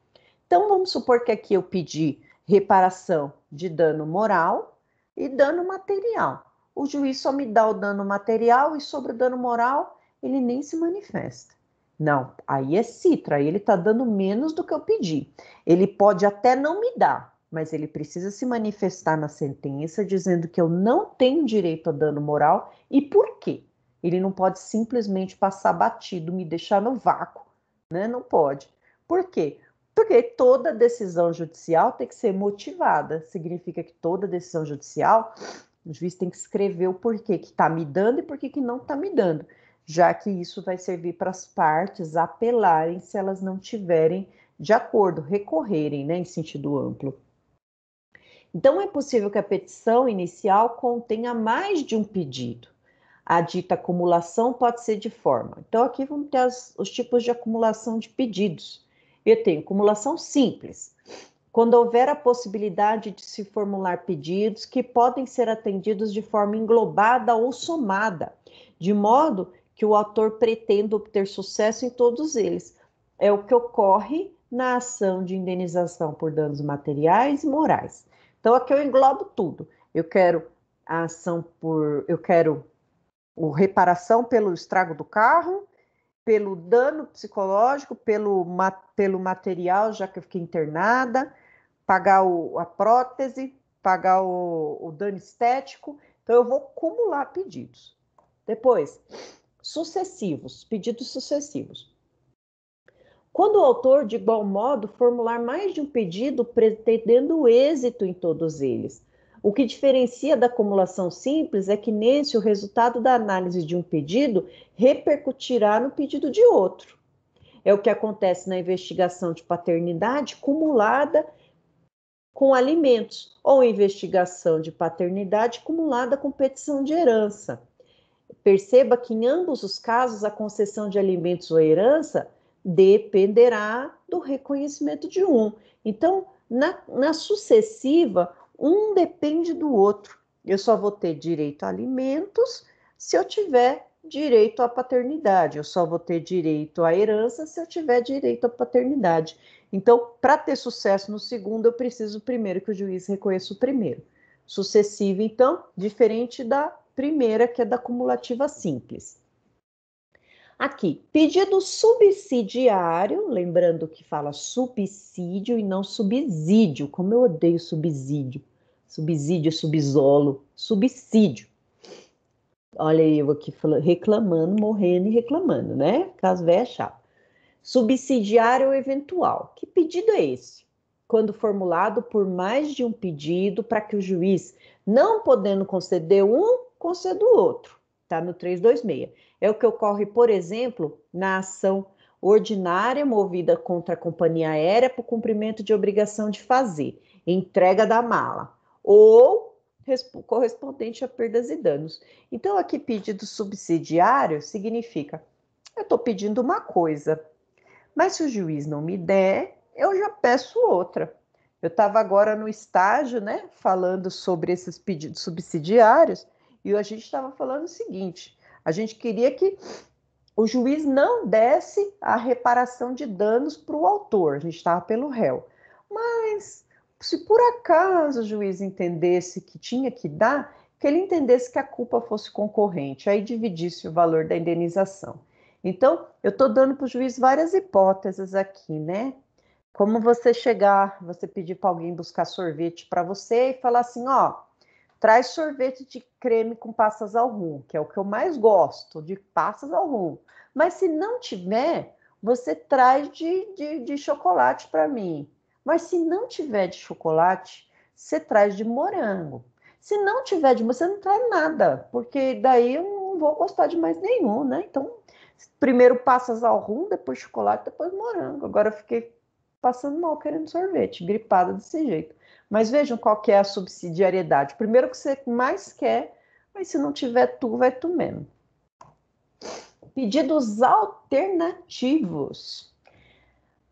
Então, vamos supor que aqui eu pedi reparação de dano moral e dano material. O juiz só me dá o dano material e sobre o dano moral ele nem se manifesta. Não, aí é citra, aí ele está dando menos do que eu pedi. Ele pode até não me dar, mas ele precisa se manifestar na sentença dizendo que eu não tenho direito a dano moral e por quê? Ele não pode simplesmente passar batido, me deixar no vácuo, né? Não pode. Por quê? Porque toda decisão judicial tem que ser motivada. Significa que toda decisão judicial, o juiz tem que escrever o porquê que está me dando e porquê que não está me dando, já que isso vai servir para as partes apelarem se elas não tiverem de acordo, recorrerem, né, em sentido amplo. Então, é possível que a petição inicial contenha mais de um pedido. A dita acumulação pode ser de forma. Então, aqui vamos ter os tipos de acumulação de pedidos. Eu tenho acumulação simples, quando houver a possibilidade de se formular pedidos que podem ser atendidos de forma englobada ou somada, de modo que o autor pretenda obter sucesso em todos eles. É o que ocorre na ação de indenização por danos materiais e morais. Então, aqui eu englobo tudo. Eu quero a ação eu quero reparação pelo estrago do carro, pelo dano psicológico, pelo material, já que eu fiquei internada, pagar a prótese, pagar o dano estético. Então, eu vou acumular pedidos. Depois, pedidos sucessivos. Quando o autor, de igual modo, formular mais de um pedido pretendendo êxito em todos eles, O que diferencia da acumulação simples é que nesse o resultado da análise de um pedido repercutirá no pedido de outro. É o que acontece na investigação de paternidade cumulada com alimentos, ou investigação de paternidade cumulada com petição de herança. Perceba que em ambos os casos a concessão de alimentos ou herança dependerá do reconhecimento de um. Então, na sucessiva, um depende do outro. Eu só vou ter direito a alimentos se eu tiver direito à paternidade. Eu só vou ter direito à herança se eu tiver direito à paternidade. Então, para ter sucesso no segundo, eu preciso primeiro que o juiz reconheça o primeiro. Sucessiva, então, diferente da primeira, que é da cumulativa simples. Aqui, pedido subsidiário, lembrando que fala subsídio e não subsídio, como eu odeio subsídio. Subsídio, subsolo, subsídio. Olha eu aqui reclamando, morrendo e reclamando, né? Caso velho é chato. Subsidiário eventual. Que pedido é esse? Quando formulado por mais de um pedido para que o juiz, não podendo conceder um, conceda o outro. Está no 326. É o que ocorre, por exemplo, na ação ordinária movida contra a companhia aérea por cumprimento de obrigação de fazer, entrega da mala, ou correspondente a perdas e danos. Então, aqui pedido subsidiário significa, eu estou pedindo uma coisa, mas se o juiz não me der, eu já peço outra. Eu estava agora no estágio, né, falando sobre esses pedidos subsidiários, e a gente estava falando o seguinte: a gente queria que o juiz não desse a reparação de danos para o autor, a gente estava pelo réu. Mas se por acaso o juiz entendesse que tinha que dar, que ele entendesse que a culpa fosse concorrente, aí dividisse o valor da indenização. Então, eu estou dando para o juiz várias hipóteses aqui, né? Como você chegar, você pedir para alguém buscar sorvete para você e falar assim, ó, traz sorvete de creme com passas ao rum, que é o que eu mais gosto, de passas ao rum. Mas se não tiver, você traz de chocolate para mim. Mas se não tiver de chocolate, você traz de morango. Se não tiver de morango, você não traz nada, porque daí eu não vou gostar de mais nenhum, né? Então, primeiro passas ao rum, depois chocolate, depois morango. Agora eu fiquei passando mal querendo sorvete, gripada desse jeito. Mas vejam qual que é a subsidiariedade. Primeiro o que você mais quer, mas se não tiver tu, vai tu mesmo. Pedidos alternativos.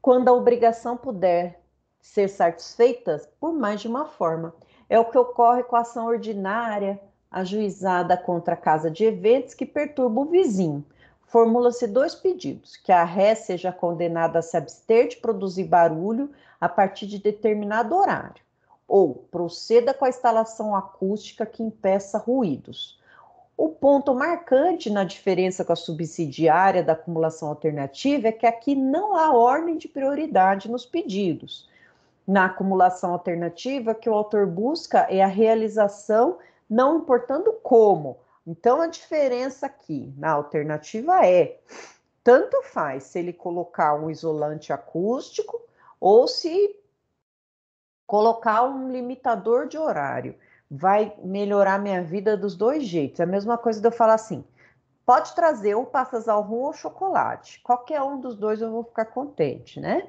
Quando a obrigação puder ser satisfeita por mais de uma forma. É o que ocorre com a ação ordinária ajuizada contra a casa de eventos que perturba o vizinho. Formula-se dois pedidos: que a ré seja condenada a se abster de produzir barulho a partir de determinado horário, ou proceda com a instalação acústica que impeça ruídos. O ponto marcante na diferença com a subsidiária da acumulação alternativa é que aqui não há ordem de prioridade nos pedidos. Na acumulação alternativa, o que o autor busca é a realização, não importando como. Então, a diferença aqui na alternativa é, tanto faz se ele colocar um isolante acústico ou se colocar um limitador de horário. Vai melhorar minha vida dos dois jeitos. É a mesma coisa de eu falar assim, pode trazer ou passas ao rum ou chocolate. Qualquer um dos dois eu vou ficar contente, né?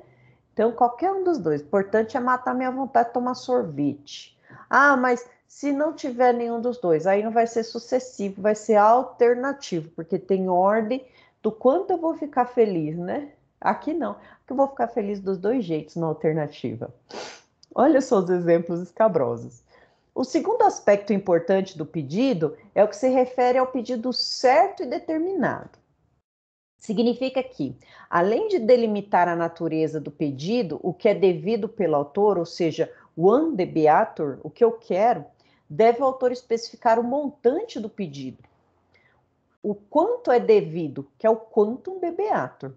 Então, qualquer um dos dois. O importante é matar minha vontade de tomar sorvete. Ah, mas se não tiver nenhum dos dois, aí não vai ser sucessivo, vai ser alternativo, porque tem ordem do quanto eu vou ficar feliz, né? Aqui não, porque eu vou ficar feliz dos dois jeitos na alternativa. Olha só os exemplos escabrosos. O segundo aspecto importante do pedido é o que se refere ao pedido certo e determinado. Significa que, além de delimitar a natureza do pedido, o que é devido pelo autor, ou seja, o debeatur, o que eu quero, deve o autor especificar o montante do pedido. O quanto é devido, que é o quantum debeatur.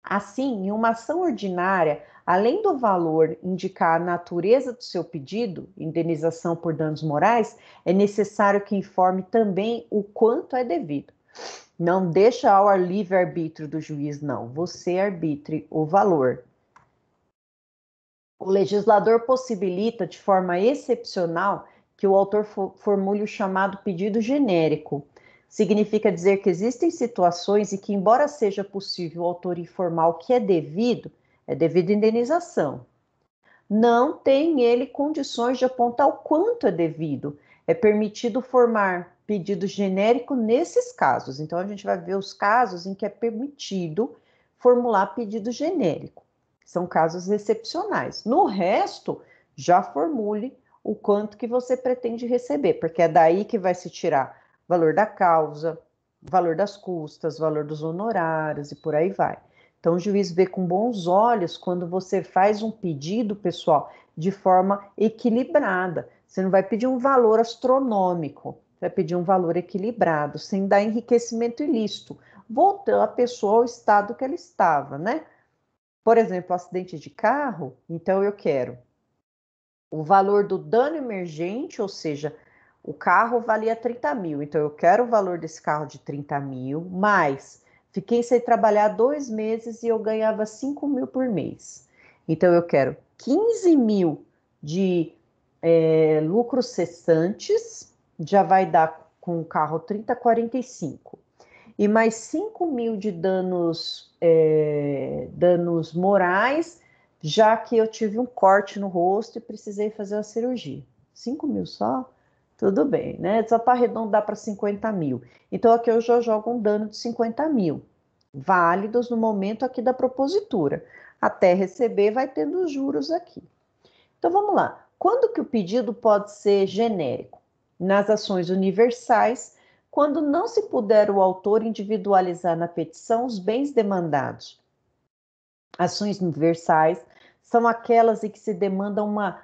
Assim, em uma ação ordinária, além do valor indicar a natureza do seu pedido, indenização por danos morais, é necessário que informe também o quanto é devido. Não deixa ao livre-arbítrio do juiz, não. Você arbitre o valor. O legislador possibilita, de forma excepcional, que o autor formule o chamado pedido genérico. Significa dizer que existem situações em que, embora seja possível o autor informar o que é devido indenização. Não tem ele condições de apontar o quanto é devido. É permitido formar pedido genérico nesses casos. Então, a gente vai ver os casos em que é permitido formular pedido genérico. São casos excepcionais. No resto, já formule o quanto que você pretende receber, porque é daí que vai se tirar valor da causa, valor das custas, valor dos honorários e por aí vai. Então, o juiz vê com bons olhos quando você faz um pedido, pessoal, de forma equilibrada. Você não vai pedir um valor astronômico, você vai pedir um valor equilibrado, sem dar enriquecimento ilícito, voltando a pessoa ao estado que ela estava, né? Por exemplo, acidente de carro, então eu quero o valor do dano emergente, ou seja, o carro valia 30 mil, então eu quero o valor desse carro de 30 mil, mais fiquei sem trabalhar 2 meses e eu ganhava 5 mil por mês. Então eu quero 15 mil de lucros cessantes, já vai dar com o carro 30, 45. E mais 5 mil de danos morais, já que eu tive um corte no rosto e precisei fazer uma cirurgia. 5 mil só? Tudo bem, né? Só para arredondar para 50 mil. Então, aqui eu já jogo um dano de 50 mil, válidos no momento aqui da propositura. Até receber, vai tendo os juros aqui. Então, vamos lá. Quando que o pedido pode ser genérico? Nas ações universais, quando não se puder o autor individualizar na petição os bens demandados. Ações universais são aquelas em que se demanda uma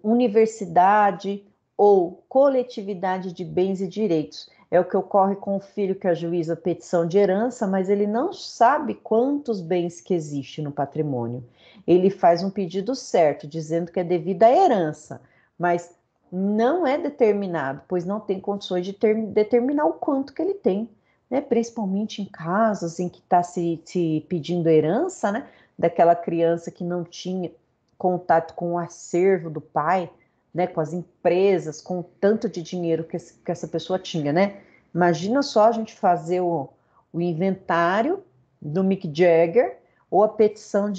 universidade ou coletividade de bens e direitos. É o que ocorre com o filho que ajuiza a petição de herança, mas ele não sabe quantos bens que existem no patrimônio. Ele faz um pedido certo, dizendo que é devido à herança, mas não é determinado, pois não tem condições de determinar o quanto que ele tem, né? Principalmente em casos em que está se pedindo herança, né? Daquela criança que não tinha contato com o acervo do pai, né, com as empresas, com o tanto de dinheiro que essa pessoa tinha, né? Imagina só a gente fazer o inventário do Mick Jagger ou a petição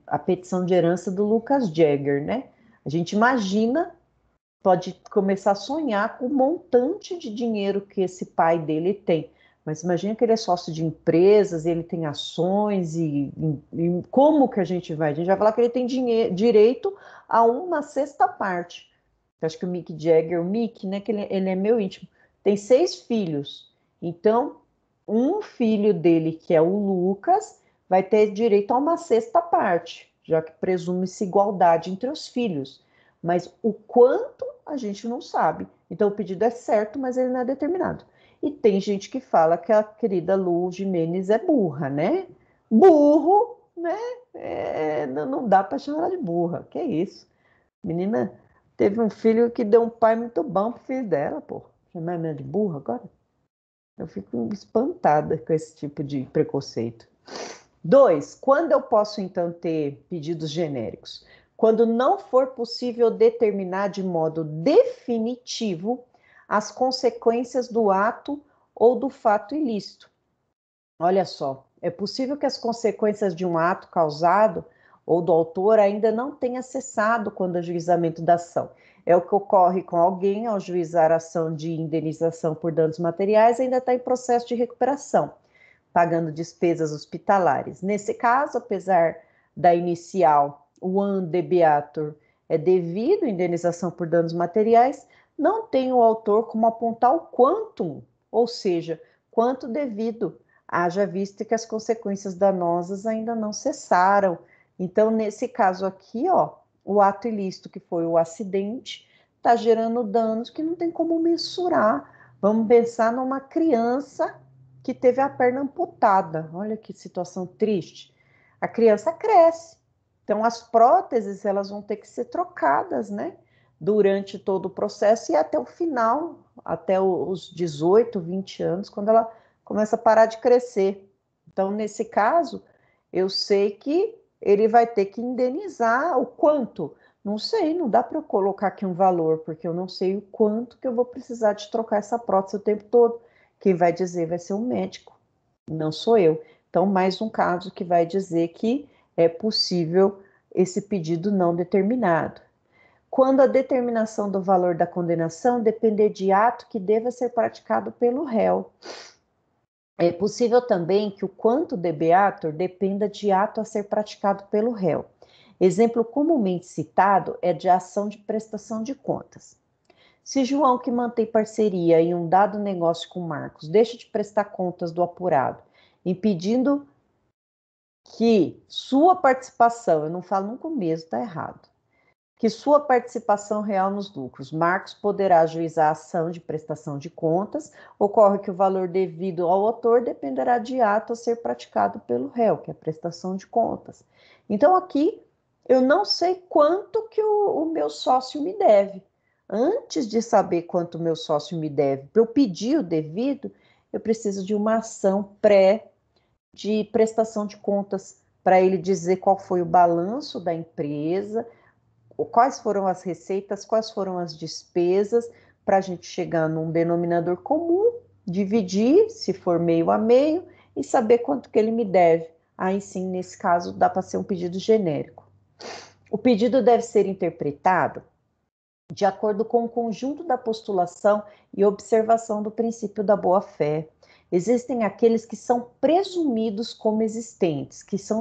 a petição de herança do Lucas Jagger, né? A gente imagina, pode começar a sonhar com o montante de dinheiro que esse pai dele tem. Mas imagina que ele é sócio de empresas, ele tem ações e como que a gente vai? A gente vai falar que ele tem direito a uma sexta parte. Eu acho que o Mick Jagger, o Mick, né, que ele é meu íntimo, tem 6 filhos. Então, um filho dele, que é o Lucas, vai ter direito a uma sexta parte, já que presume-se igualdade entre os filhos. Mas o quanto a gente não sabe. Então, o pedido é certo, mas ele não é determinado. E tem gente que fala que a querida Lu Jimenez é burra, né? Burro, né? Não dá para chamar ela de burra. Que isso? Menina teve um filho que deu um pai muito bom pro filho dela, pô. Chamar ela de burra agora? Eu fico espantada com esse tipo de preconceito. 2. Quando eu posso, então, ter pedidos genéricos? Quando não for possível determinar de modo definitivo as consequências do ato ou do fato ilícito. Olha só, é possível que as consequências de um ato causado ou do autor ainda não tenha cessado quando o ajuizamento da ação. É o que ocorre com alguém ao juizar a ação de indenização por danos materiais, ainda está em processo de recuperação, pagando despesas hospitalares. Nesse caso, apesar da inicial, o an debeatur é devido à indenização por danos materiais, não tem o autor como apontar o quantum, ou seja, quanto devido, haja vista que as consequências danosas ainda não cessaram. Então, nesse caso aqui, ó, o ato ilícito, que foi o acidente, está gerando danos que não tem como mensurar. Vamos pensar numa criança que teve a perna amputada. Olha que situação triste. A criança cresce. Então, as próteses, elas vão ter que ser trocadas, né? Durante todo o processo e até o final, até os 18, 20 anos, quando ela começa a parar de crescer. Então, nesse caso, eu sei que ele vai ter que indenizar o quanto? Não sei, não dá para eu colocar aqui um valor, porque eu não sei o quanto que eu vou precisar de trocar essa prótese o tempo todo. Quem vai dizer vai ser um médico, não sou eu. Então, mais um caso que vai dizer que é possível esse pedido não determinado. Quando a determinação do valor da condenação depender de ato que deva ser praticado pelo réu. É possível também que o quanto debeatur dependa de ato a ser praticado pelo réu. Exemplo comumente citado é de ação de prestação de contas. Se João, que mantém parceria em um dado negócio com Marcos, deixa de prestar contas do apurado, impedindo que sua participação, eu não falo nunca o mesmo, está errado, que sua participação real nos lucros, Marcos poderá ajuizar a ação de prestação de contas, ocorre que o valor devido ao autor dependerá de ato a ser praticado pelo réu, que é a prestação de contas. Então, aqui, eu não sei quanto que o meu sócio me deve. Antes de saber quanto o meu sócio me deve, para eu pedir o devido, eu preciso de uma ação de prestação de contas, para ele dizer qual foi o balanço da empresa, quais foram as receitas, quais foram as despesas, para a gente chegar num denominador comum, dividir, se for meio a meio, e saber quanto que ele me deve. Aí sim, nesse caso, dá para ser um pedido genérico. O pedido deve ser interpretado de acordo com o conjunto da postulação e observação do princípio da boa-fé. Existem aqueles que são presumidos como existentes, que são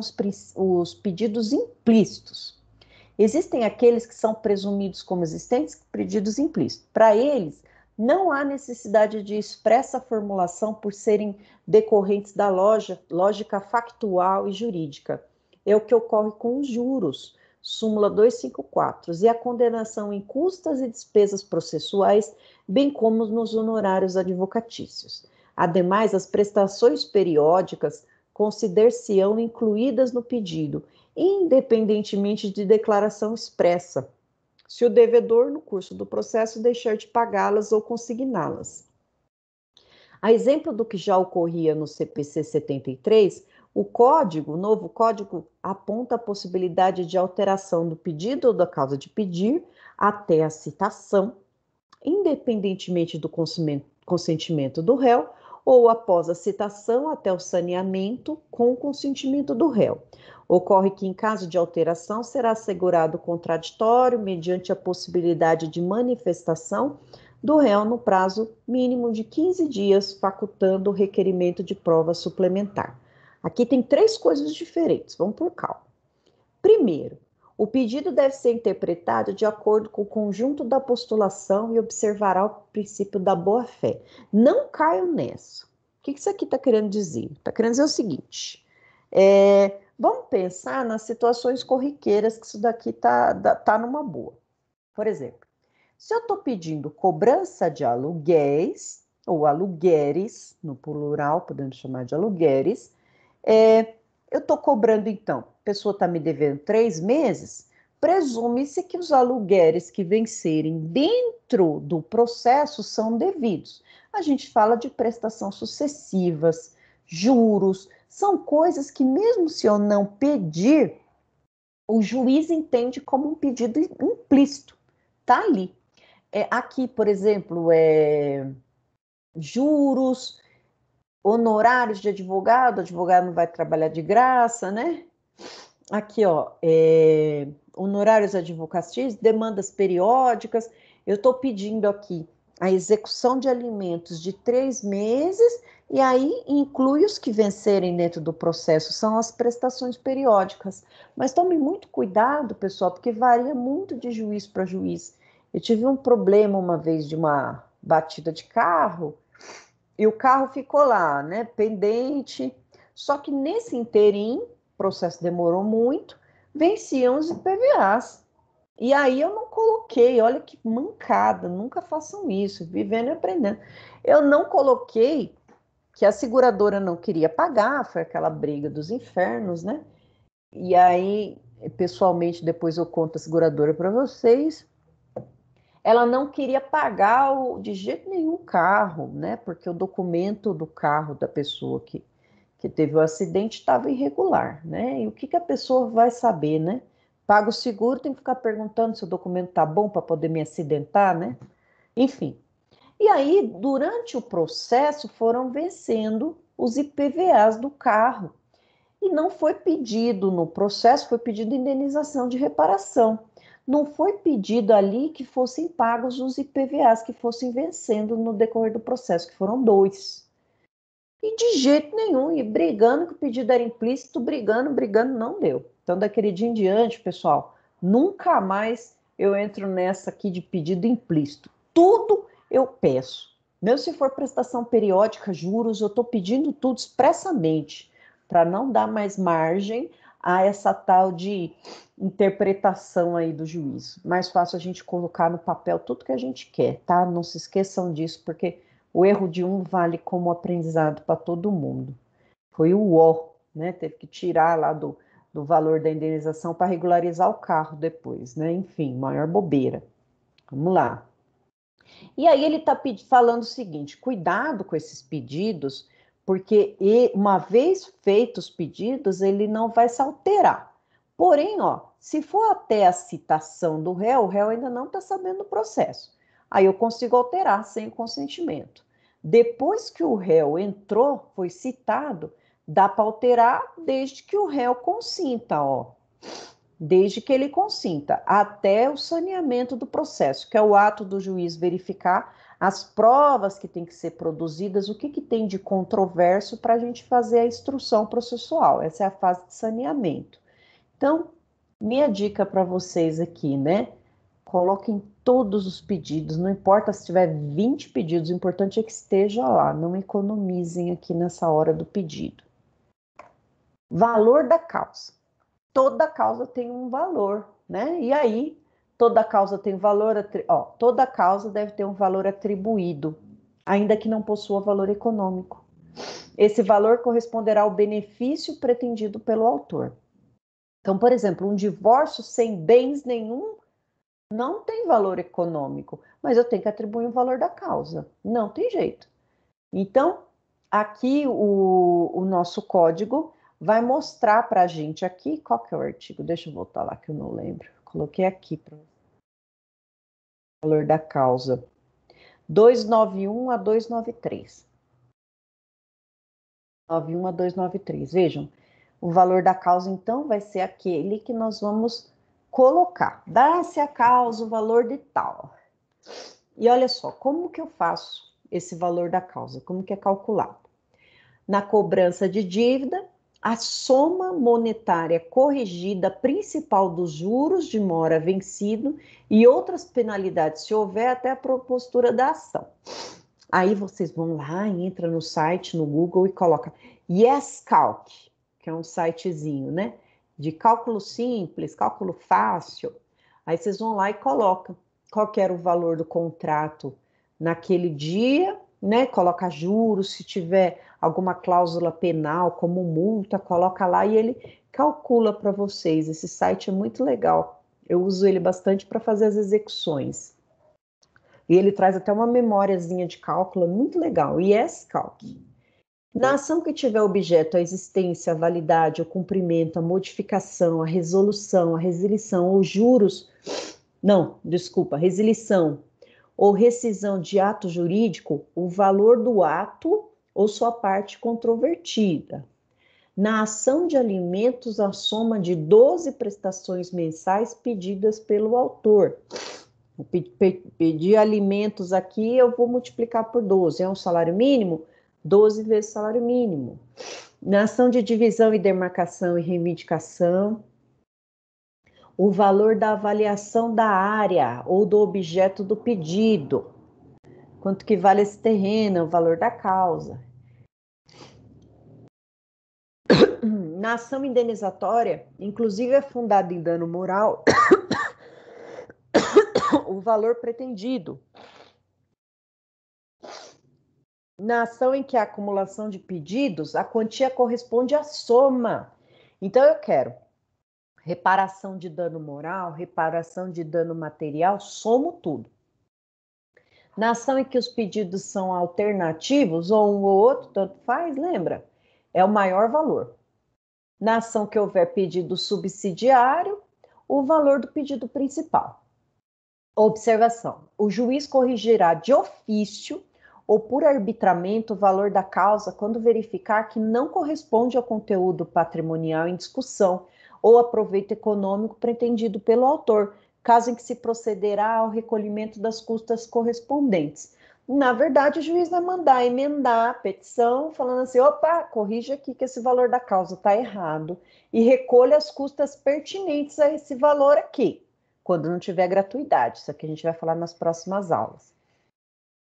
os pedidos implícitos. Existem aqueles que são presumidos como existentes, pedidos implícitos. Para eles, não há necessidade de expressa formulação por serem decorrentes da lógica factual e jurídica. É o que ocorre com os juros, súmula 254, e a condenação em custas e despesas processuais, bem como nos honorários advocatícios. Ademais, as prestações periódicas consider-se-ão incluídas no pedido, independentemente de declaração expressa, se o devedor, no curso do processo, deixar de pagá-las ou consigná-las. A exemplo do que já ocorria no CPC 73, o novo código, aponta a possibilidade de alteração do pedido ou da causa de pedir até a citação, independentemente do consentimento do réu, ou após a citação até o saneamento com o consentimento do réu. Ocorre que, em caso de alteração, será assegurado o contraditório mediante a possibilidade de manifestação do réu no prazo mínimo de 15 dias, facultando o requerimento de prova suplementar. Aqui tem 3 coisas diferentes, vamos por calma. Primeiro, o pedido deve ser interpretado de acordo com o conjunto da postulação e observará o princípio da boa-fé. Não caio nessa. O que isso aqui está querendo dizer? Está querendo dizer o seguinte, vamos pensar nas situações corriqueiras que isso daqui tá numa boa. Por exemplo, se eu estou pedindo cobrança de aluguéis, ou alugueres, no plural, podemos chamar de alugueres, eu estou cobrando, então, a pessoa está me devendo 3 meses, presume-se que os alugueres que vencerem dentro do processo são devidos. A gente fala de prestação sucessivas, juros, são coisas que mesmo se eu não pedir, o juiz entende como um pedido implícito, está ali. Aqui, por exemplo, juros, honorários de advogado, o advogado não vai trabalhar de graça, né? Aqui, ó, honorários advocatícios, demandas periódicas. Eu estou pedindo aqui a execução de alimentos de 3 meses, e aí inclui os que vencerem dentro do processo, são as prestações periódicas. Mas tome muito cuidado, pessoal, porque varia muito de juiz para juiz. Eu tive um problema uma vez de uma batida de carro, e o carro ficou lá, né, pendente. Só que nesse inteirinho, o processo demorou muito, venciam os IPVAs. E aí eu não coloquei, olha que mancada, nunca façam isso, vivendo e aprendendo. Eu não coloquei que a seguradora não queria pagar, foi aquela briga dos infernos, né? E aí, pessoalmente, depois eu conto a seguradora para vocês, ela não queria pagar de jeito nenhum o carro, né? Porque o documento do carro da pessoa que teve o acidente estava irregular, né? E o que a pessoa vai saber, né? Pago o seguro, tem que ficar perguntando se o documento tá bom para poder me acidentar, né? Enfim. E aí, durante o processo, foram vencendo os IPVAs do carro. E não foi pedido no processo, foi pedido indenização de reparação. Não foi pedido ali que fossem pagos os IPVAs que fossem vencendo no decorrer do processo, que foram 2. E de jeito nenhum, e brigando que o pedido era implícito, brigando, não deu. Então, daquele dia em diante, pessoal, nunca mais eu entro nessa aqui de pedido implícito. Tudo eu peço. Mesmo se for prestação periódica, juros, eu estou pedindo tudo expressamente, para não dar mais margem a essa tal de interpretação aí do juiz. Mais fácil a gente colocar no papel tudo que a gente quer, tá? Não se esqueçam disso, porque o erro de um vale como aprendizado para todo mundo. Foi o ó, né? Teve que tirar lá do valor da indenização para regularizar o carro depois, né? Enfim, maior bobeira. Vamos lá. E aí ele está falando o seguinte: cuidado com esses pedidos, porque uma vez feitos os pedidos, ele não vai se alterar. Porém, ó, se for até a citação do réu, o réu ainda não está sabendo do processo. Aí eu consigo alterar sem o consentimento. Depois que o réu entrou, foi citado, dá para alterar desde que o réu consinta, ó. Desde que ele consinta, até o saneamento do processo, que é o ato do juiz verificar as provas que têm que ser produzidas, o que tem de controverso para a gente fazer a instrução processual. Essa é a fase de saneamento. Então, minha dica para vocês aqui, né? Coloquem todos os pedidos, não importa se tiver 20 pedidos, o importante é que esteja lá, não economizem aqui nessa hora do pedido. Valor da causa. Toda causa tem um valor, né? E aí, toda causa tem valor, toda causa deve ter um valor atribuído, ainda que não possua valor econômico. Esse valor corresponderá ao benefício pretendido pelo autor. Então, por exemplo, um divórcio sem bens nenhum não tem valor econômico, mas eu tenho que atribuir o valor da causa. Não tem jeito. Então, aqui o nosso código vai mostrar para a gente aqui, qual que é o artigo? Deixa eu voltar lá que eu não lembro. Coloquei aqui para o valor da causa. 291 a 293. 91 a 293. Vejam, o valor da causa, então, vai ser aquele que nós vamos colocar. Dá-se a causa o valor de tal. E olha só, como que eu faço esse valor da causa? Como que é calculado? Na cobrança de dívida, a soma monetária corrigida principal dos juros de mora vencido e outras penalidades, se houver, até a propostura da ação. Aí vocês vão lá, entra no site, no Google e coloca YesCalc, que é um sitezinho, né? De cálculo simples, cálculo fácil. Aí vocês vão lá e colocam qual que era o valor do contrato naquele dia, né? Coloca juros, se tiver alguma cláusula penal, como multa, coloca lá e ele calcula para vocês. Esse site é muito legal. Eu uso ele bastante para fazer as execuções. E ele traz até uma memóriazinha de cálculo muito legal. YesCalc. Na ação que tiver objeto a existência, a validade, o cumprimento, a modificação, a resolução, a resilição ou juros, resilição ou rescisão de ato jurídico, o valor do ato ou sua parte controvertida. Na ação de alimentos, a soma de 12 prestações mensais pedidas pelo autor. Pedir alimentos aqui, eu vou multiplicar por 12. É um salário mínimo? 12 vezes salário mínimo. Na ação de divisão e demarcação e reivindicação, o valor da avaliação da área ou do objeto do pedido. Quanto que vale esse terreno, o valor da causa. Na ação indenizatória, inclusive é fundado em dano moral, o valor pretendido. Na ação em que há acumulação de pedidos, a quantia corresponde à soma. Então, eu quero reparação de dano moral, reparação de dano material, somo tudo. Na ação em que os pedidos são alternativos, ou um ou outro, tanto faz, lembra? É o maior valor. Na ação que houver pedido subsidiário, o valor do pedido principal. Observação: o juiz corrigirá de ofício ou por arbitramento o valor da causa quando verificar que não corresponde ao conteúdo patrimonial em discussão ou a proveito econômico pretendido pelo autor, caso em que se procederá ao recolhimento das custas correspondentes. Na verdade, o juiz vai mandar emendar a petição, falando assim: opa, corrija aqui que esse valor da causa está errado e recolha as custas pertinentes a esse valor aqui, quando não tiver gratuidade. Isso aqui a gente vai falar nas próximas aulas.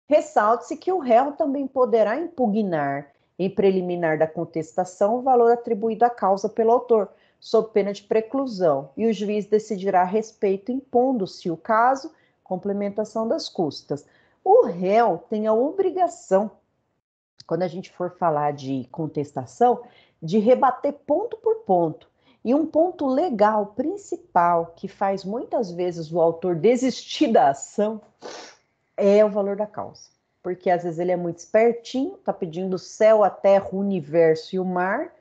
Ressalte-se que o réu também poderá impugnar, em preliminar da contestação, o valor atribuído à causa pelo autor, sob pena de preclusão, e o juiz decidirá a respeito, impondo-se o caso, complementação das custas. O réu tem a obrigação, quando a gente for falar de contestação, de rebater ponto por ponto. E um ponto legal, principal, que faz muitas vezes o autor desistir da ação, é o valor da causa. Porque às vezes ele é muito espertinho, está pedindo o céu, a terra, o universo e o mar,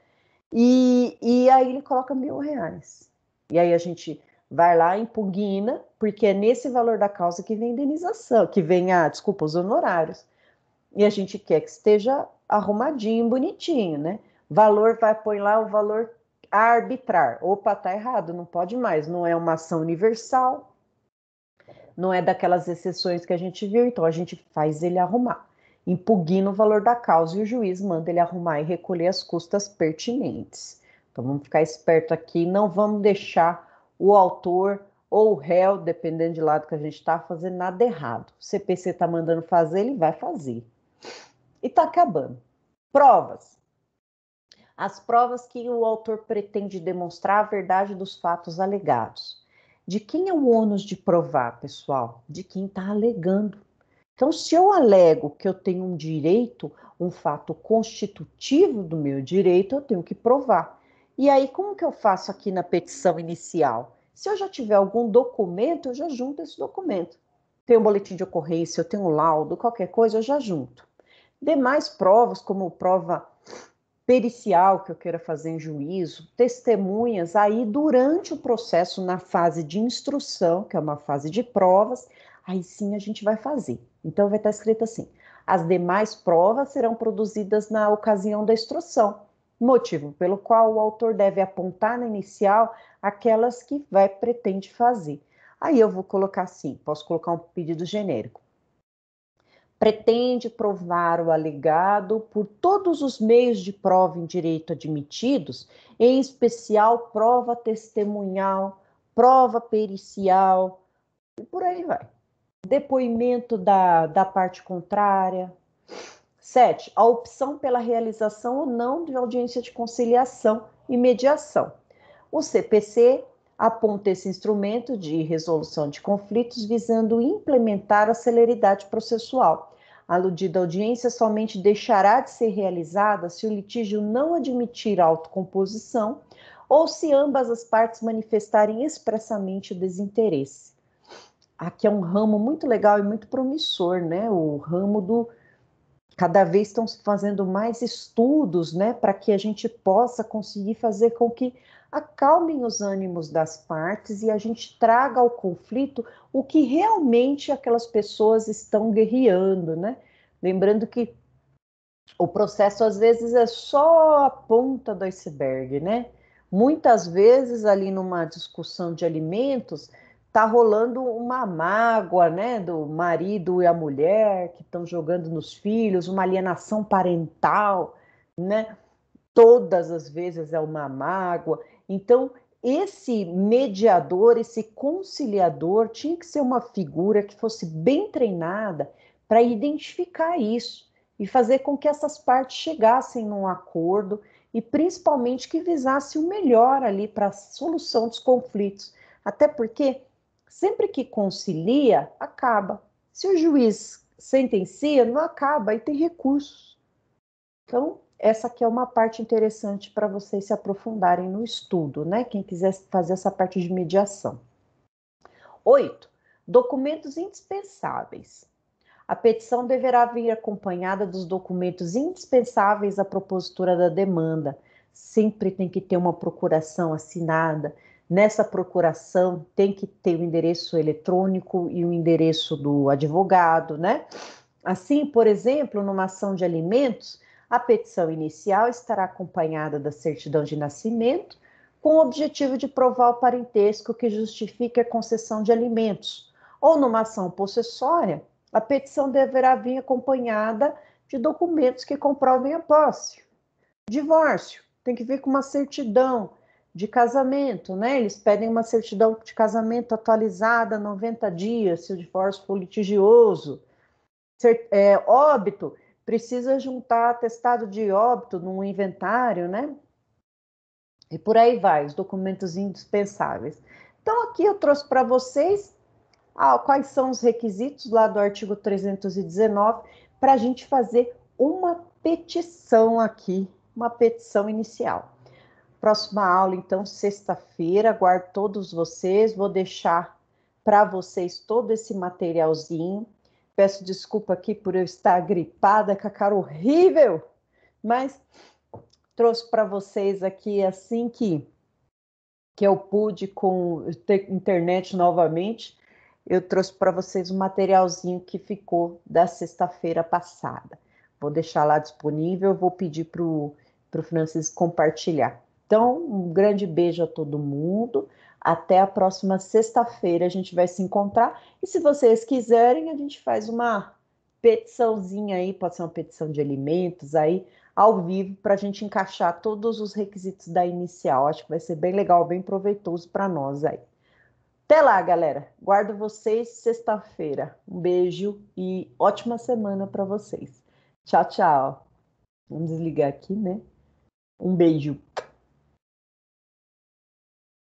e aí ele coloca R$1.000. E aí a gente vai lá, impugna, porque é nesse valor da causa que vem a indenização, que vem os honorários. E a gente quer que esteja arrumadinho, bonitinho, né? Valor, vai pôr lá o valor a arbitrar. Opa, tá errado, não pode mais. Não é uma ação universal, não é daquelas exceções que a gente viu, então a gente faz ele arrumar. Impugna o valor da causa e o juiz manda ele arrumar e recolher as custas pertinentes. Então vamos ficar esperto aqui, não vamos deixar o autor ou o réu, dependendo de lado que a gente está, fazendo nada errado. O CPC está mandando fazer, ele vai fazer. E está acabando. Provas. As provas que o autor pretende demonstrar a verdade dos fatos alegados. De quem é o ônus de provar, pessoal? De quem está alegando. Então, se eu alego que eu tenho um direito, um fato constitutivo do meu direito, eu tenho que provar. E aí, como que eu faço aqui na petição inicial? Se eu já tiver algum documento, eu já junto esse documento. Tem um boletim de ocorrência, eu tenho um laudo, qualquer coisa, eu já junto. Demais provas, como prova pericial que eu queira fazer em juízo, testemunhas, aí durante o processo, na fase de instrução, que é uma fase de provas, aí sim a gente vai fazer. Então vai estar escrito assim: as demais provas serão produzidas na ocasião da instrução, motivo pelo qual o autor deve apontar na inicial aquelas que pretende fazer. Aí eu vou colocar assim, posso colocar um pedido genérico. Pretende provar o alegado por todos os meios de prova em direito admitidos, em especial prova testemunhal, prova pericial, e por aí vai. Depoimento da parte contrária. 7. A opção pela realização ou não de audiência de conciliação e mediação. O CPC aponta esse instrumento de resolução de conflitos visando implementar a celeridade processual. A aludida audiência somente deixará de ser realizada se o litígio não admitir autocomposição ou se ambas as partes manifestarem expressamente o desinteresse. Aqui é um ramo muito legal e muito promissor, né? O ramo do... Cada vez estão se fazendo mais estudos, né? Para que a gente possa conseguir fazer com que acalmem os ânimos das partes e a gente traga ao conflito o que realmente aquelas pessoas estão guerreando, né? Lembrando que o processo às vezes é só a ponta do iceberg, né? Muitas vezes ali numa discussão de alimentos tá rolando uma mágoa, né, do marido e a mulher que estão jogando nos filhos, uma alienação parental, né? Todas as vezes é uma mágoa. Então, esse mediador, esse conciliador, tinha que ser uma figura que fosse bem treinada para identificar isso e fazer com que essas partes chegassem num acordo e principalmente que visasse o melhor ali para a solução dos conflitos. Até porque sempre que concilia, acaba. Se o juiz sentencia, não acaba e tem recursos. Então, essa aqui é uma parte interessante para vocês se aprofundarem no estudo, né? Quem quiser fazer essa parte de mediação. 8. Documentos indispensáveis. A petição deverá vir acompanhada dos documentos indispensáveis à propositura da demanda. Sempre tem que ter uma procuração assinada, Nessa procuração tem que ter o endereço eletrônico e o endereço do advogado, né? Assim, por exemplo, numa ação de alimentos, a petição inicial estará acompanhada da certidão de nascimento, com o objetivo de provar o parentesco que justifique a concessão de alimentos. Ou numa ação possessória, a petição deverá vir acompanhada de documentos que comprovem a posse. Divórcio, tem que vir com uma certidão de casamento, né? Eles pedem uma certidão de casamento atualizada 90 dias, se o divórcio for litigioso. Óbito, precisa juntar atestado de óbito num inventário, né? E por aí vai, os documentos indispensáveis. Então, aqui eu trouxe para vocês quais são os requisitos lá do artigo 319 para a gente fazer uma petição aqui, uma petição inicial. Próxima aula, então, sexta-feira, aguardo todos vocês, vou deixar para vocês todo esse materialzinho. Peço desculpa aqui por eu estar gripada, com a cara horrível, mas trouxe para vocês aqui assim que eu pude com ter internet novamente, eu trouxe para vocês um materialzinho que ficou da sexta-feira passada. Vou deixar lá disponível, vou pedir para o Francisco compartilhar. Então, um grande beijo a todo mundo. Até a próxima sexta-feira a gente vai se encontrar. E se vocês quiserem, a gente faz uma petiçãozinha aí, pode ser uma petição de alimentos aí, ao vivo, para a gente encaixar todos os requisitos da inicial. Acho que vai ser bem legal, bem proveitoso para nós aí. Até lá, galera. Guardo vocês sexta-feira. Um beijo e ótima semana para vocês. Tchau, tchau. Vamos desligar aqui, né? Um beijo.